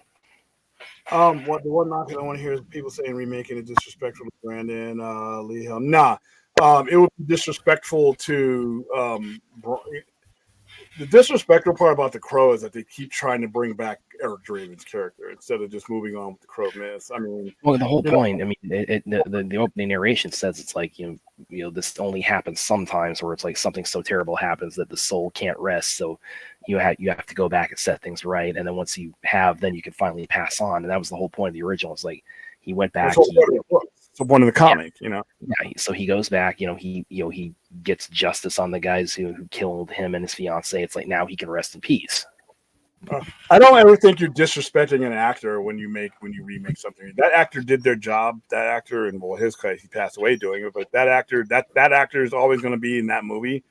What the one knock that I want to hear is people saying remaking it disrespectful to Brandon Lee Hill. Nah, it would be disrespectful to the disrespectful part about the Crow is that they keep trying to bring back Eric Draven's character instead of just moving on with the Crow myth. I mean, well, the whole point. I mean, the opening narration says it's like this only happens sometimes, where it's like something so terrible happens that the soul can't rest. So you have to go back and set things right, and then once you have, then you can finally pass on. And that was the whole point of the original. It's like he went back. So one of the comic, Yeah, so he goes back. He gets justice on the guys who killed him and his fiance. It's like now he can rest in peace. I don't ever think you're disrespecting an actor when you remake something. That actor did their job. That actor, and well, his case, he passed away doing it. But that actor is always going to be in that movie.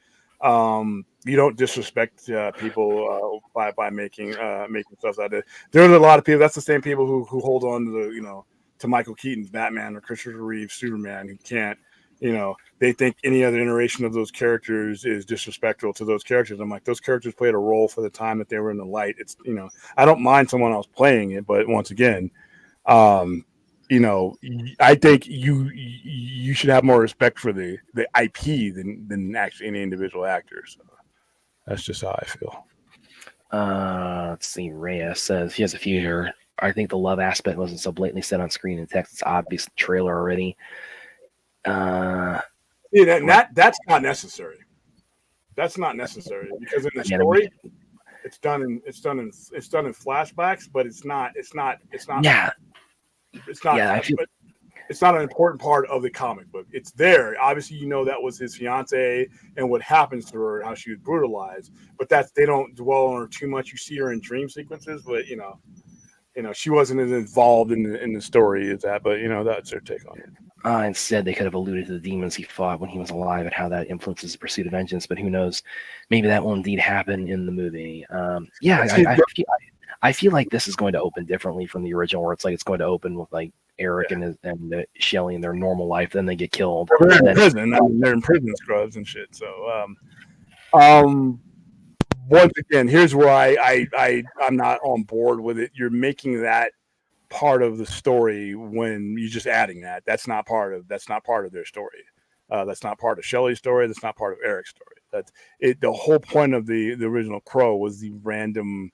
You don't disrespect people by making stuff like that. There's a lot of people. That's the same people who hold on to to Michael Keaton's Batman or Christopher Reeve's Superman, who can't. They think any other iteration of those characters is disrespectful to those characters. I'm like, those characters played a role for the time that they were in the light. It's, I don't mind someone else playing it, but once again, I think you should have more respect for the IP than actually any individual actor. So that's just how I feel. Let's see. Rhea says he has a few here. I think the love aspect wasn't so blatantly said on screen and text. It's obvious in the trailer already. That's not necessary. That's not necessary because in the story, it's done in flashbacks, but it's not. Yeah. It's not. Yeah, it's not an important part of the comic book. It's there. Obviously, that was his fiance and what happens to her, how she was brutalized. But they don't dwell on her too much. You see her in dream sequences, but she wasn't as involved in the story as that. But that's their take on it. Instead, they could have alluded to the demons he fought when he was alive and how that influences the pursuit of vengeance. But who knows? Maybe that will indeed happen in the movie. I feel like this is going to open differently from the original, where it's like it's going to open with like Eric and Shelley in their normal life. Then they get killed. They're in prison. I mean, they're in prison scrubs and shit. So, once again, here's where I'm not on board with it. You're making that part of the story when you're just adding that. That's not part of their story. That's not part of Shelley's story. That's not part of Eric's story. That's it. The whole point of the original Crow was the random,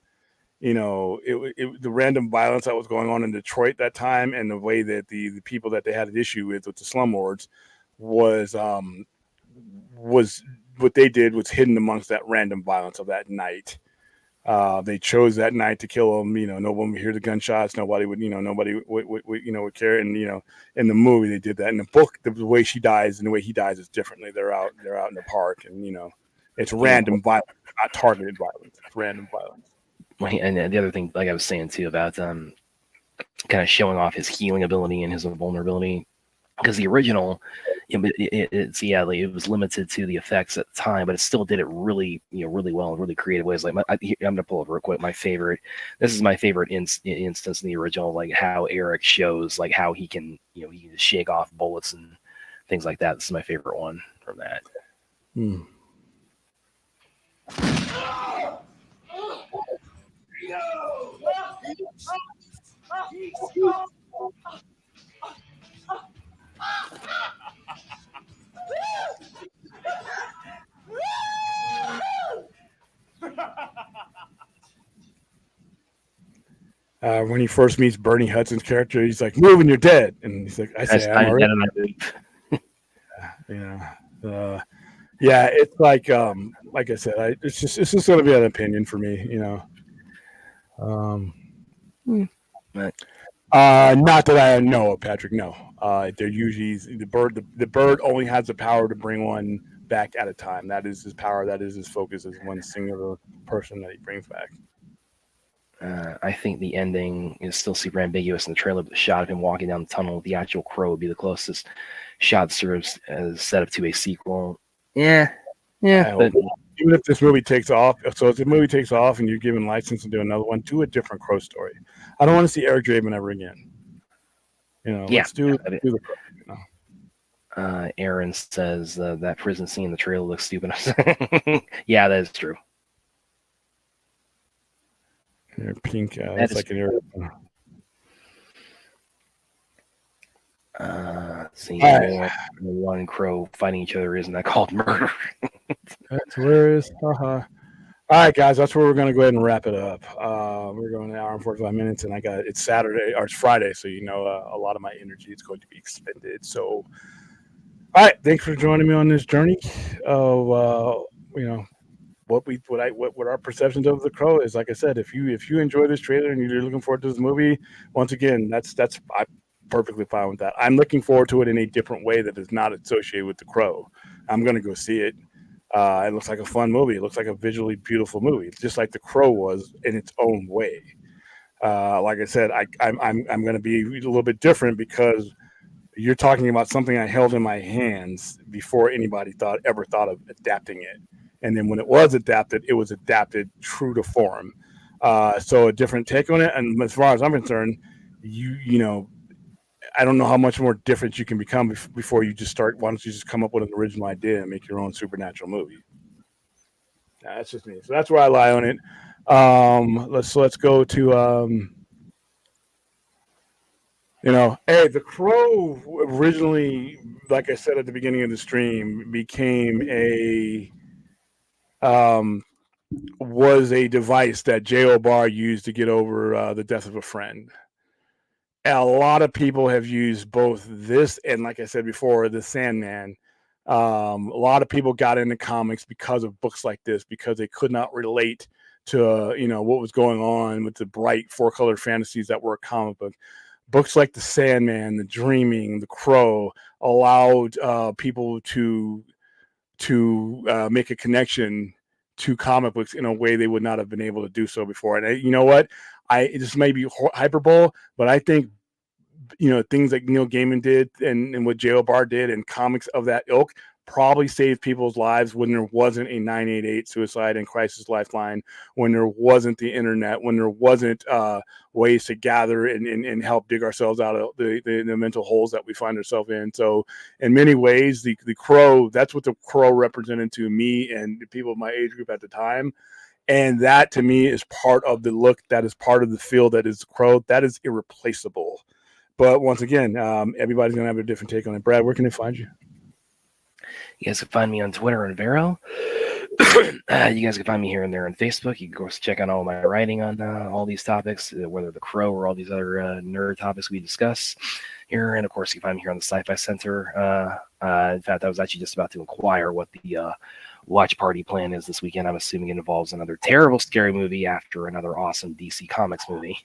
the random violence that was going on in Detroit that time, and the way that the people that they had an issue with the slumlords was what they did was hidden amongst that random violence of that night. They chose that night to kill him. No one would hear the gunshots. Nobody would would care. And in the movie they did that. In the book, the way she dies and the way he dies is differently. They're out in the park, and it's random violence, not targeted violence. It's random violence. And the other thing, like I was saying too, about kind of showing off his healing ability and his vulnerability, because the original, it was limited to the effects at the time, but it still did it really, really well in really creative ways. Like I'm gonna pull up real quick. This is my favorite instance in the original, like how Eric shows like how he can, he can just shake off bullets and things like that. This is my favorite one from that. When he first meets Bernie Hudson's character, he's like, "Move and you're dead," and he's like, "I say I'm already." Yeah, it's like I said, it's just going to be an opinion for me, Not that I know of, Patrick. No, they're usually the bird. The bird only has the power to bring one back at a time. That is his power. That is his focus. Is one singular person that he brings back. I think the ending is still super ambiguous in the trailer, but the shot of him walking down the tunnel with the actual crow would be the closest shot serves as setup to a sequel. Yeah. But even if this movie takes off, so if the movie takes off and you're given license to do another one, do a different crow story. I don't want to see Eric Draven ever again. Let's do the crow. Aaron says that prison scene in the trailer looks stupid. Yeah, that is true. Pink. That's like an area. See, one crow fighting each other, isn't that called murder? That's hilarious. All right, guys, that's where we're going to go ahead and wrap it up. We're going an hour and 45 minutes, and it's Saturday or it's Friday, so a lot of my energy is going to be expended. So, all right, thanks for joining me on this journey of what our perceptions of the crow is. Like I said, if you enjoy this trailer and you're looking forward to this movie, once again, I'm perfectly fine with that. I'm looking forward to it in a different way that is not associated with the crow. I'm going to go see it. It looks like a fun movie. It looks like a visually beautiful movie, just like The Crow was in its own way. Like I said, I'm going to be a little bit different because you're talking about something I held in my hands before anybody ever thought of adapting it. And then when it was adapted, it was adapted true to form. So a different take on it. And as far as I'm concerned, I don't know how much more different you can become before you just start. Why don't you just come up with an original idea and make your own supernatural movie? That's just me. So that's where I lie on it. Let's go to The Crow originally, like I said at the beginning of the stream, became was a device that J.O. Barr used to get over the death of a friend. A lot of people have used both this and, like I said before, the Sandman. A lot of people got into comics because of books like this, because they could not relate to what was going on with the bright four-color fantasies that were a comic book. Books like the Sandman, the Dreaming, the Crow allowed people to make a connection to comic books in a way they would not have been able to do so before. And you know what? This may be hyperbole, but I think things like Neil Gaiman did and what J.O. Barr did and comics of that ilk probably saved people's lives when there wasn't a 988 suicide and crisis lifeline, when there wasn't the internet, when there wasn't ways to gather and help dig ourselves out of the mental holes that we find ourselves in. So in many ways, the Crow, that's what the Crow represented to me and the people of my age group at the time. And that to me is part of the look, that is part of the feel that is the Crow. That is irreplaceable. But once again, everybody's going to have a different take on it. Brad, where can they find you? You guys can find me on Twitter and Vero. You guys can find me here and there on Facebook. You can, of course, check out all my writing on all these topics, whether the Crow or all these other nerd topics we discuss here. And, of course, you can find me here on the Sci-Fi Center. In fact, I was actually just about to inquire what the watch party plan is this weekend. I'm assuming it involves another terrible, scary movie after another awesome DC Comics movie.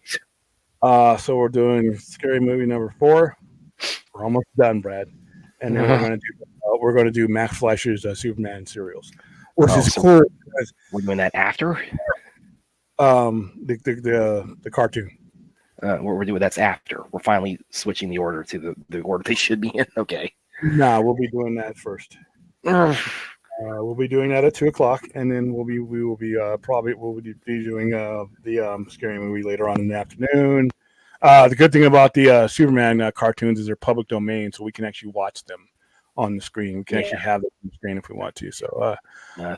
So we're doing scary movie number 4. We're almost done, Brad. And then we're going to do Max Fleischer's Superman serials, which is cool. We're doing that after the cartoon. We're doing that's after. We're finally switching the order to the order they should be in. Okay. No, we'll be doing that first. We'll be doing that at 2:00, and then we'll be doing the scary movie later on in the afternoon. The good thing about the Superman cartoons is they're public domain, so we can actually watch them on the screen. We can actually have it on the screen if we want to. So,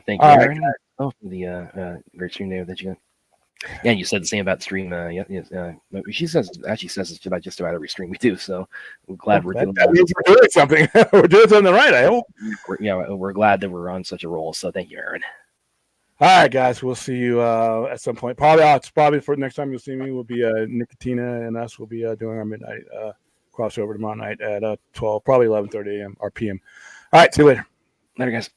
thank you, Aaron. For the great stream there that you got. Yeah, you said the same about the stream. She says it's about just about every stream we do. So we're glad we're doing that. That means we're doing something. We're doing something right, I hope. We're glad that we're on such a roll. So thank you, Aaron. All right, guys. We'll see you at some point. Probably for next time you'll see me will be Nicotina and us will be doing our midnight crossover tomorrow night at 12, probably 11:30 a.m. or p.m. All right. See you later. Later, guys.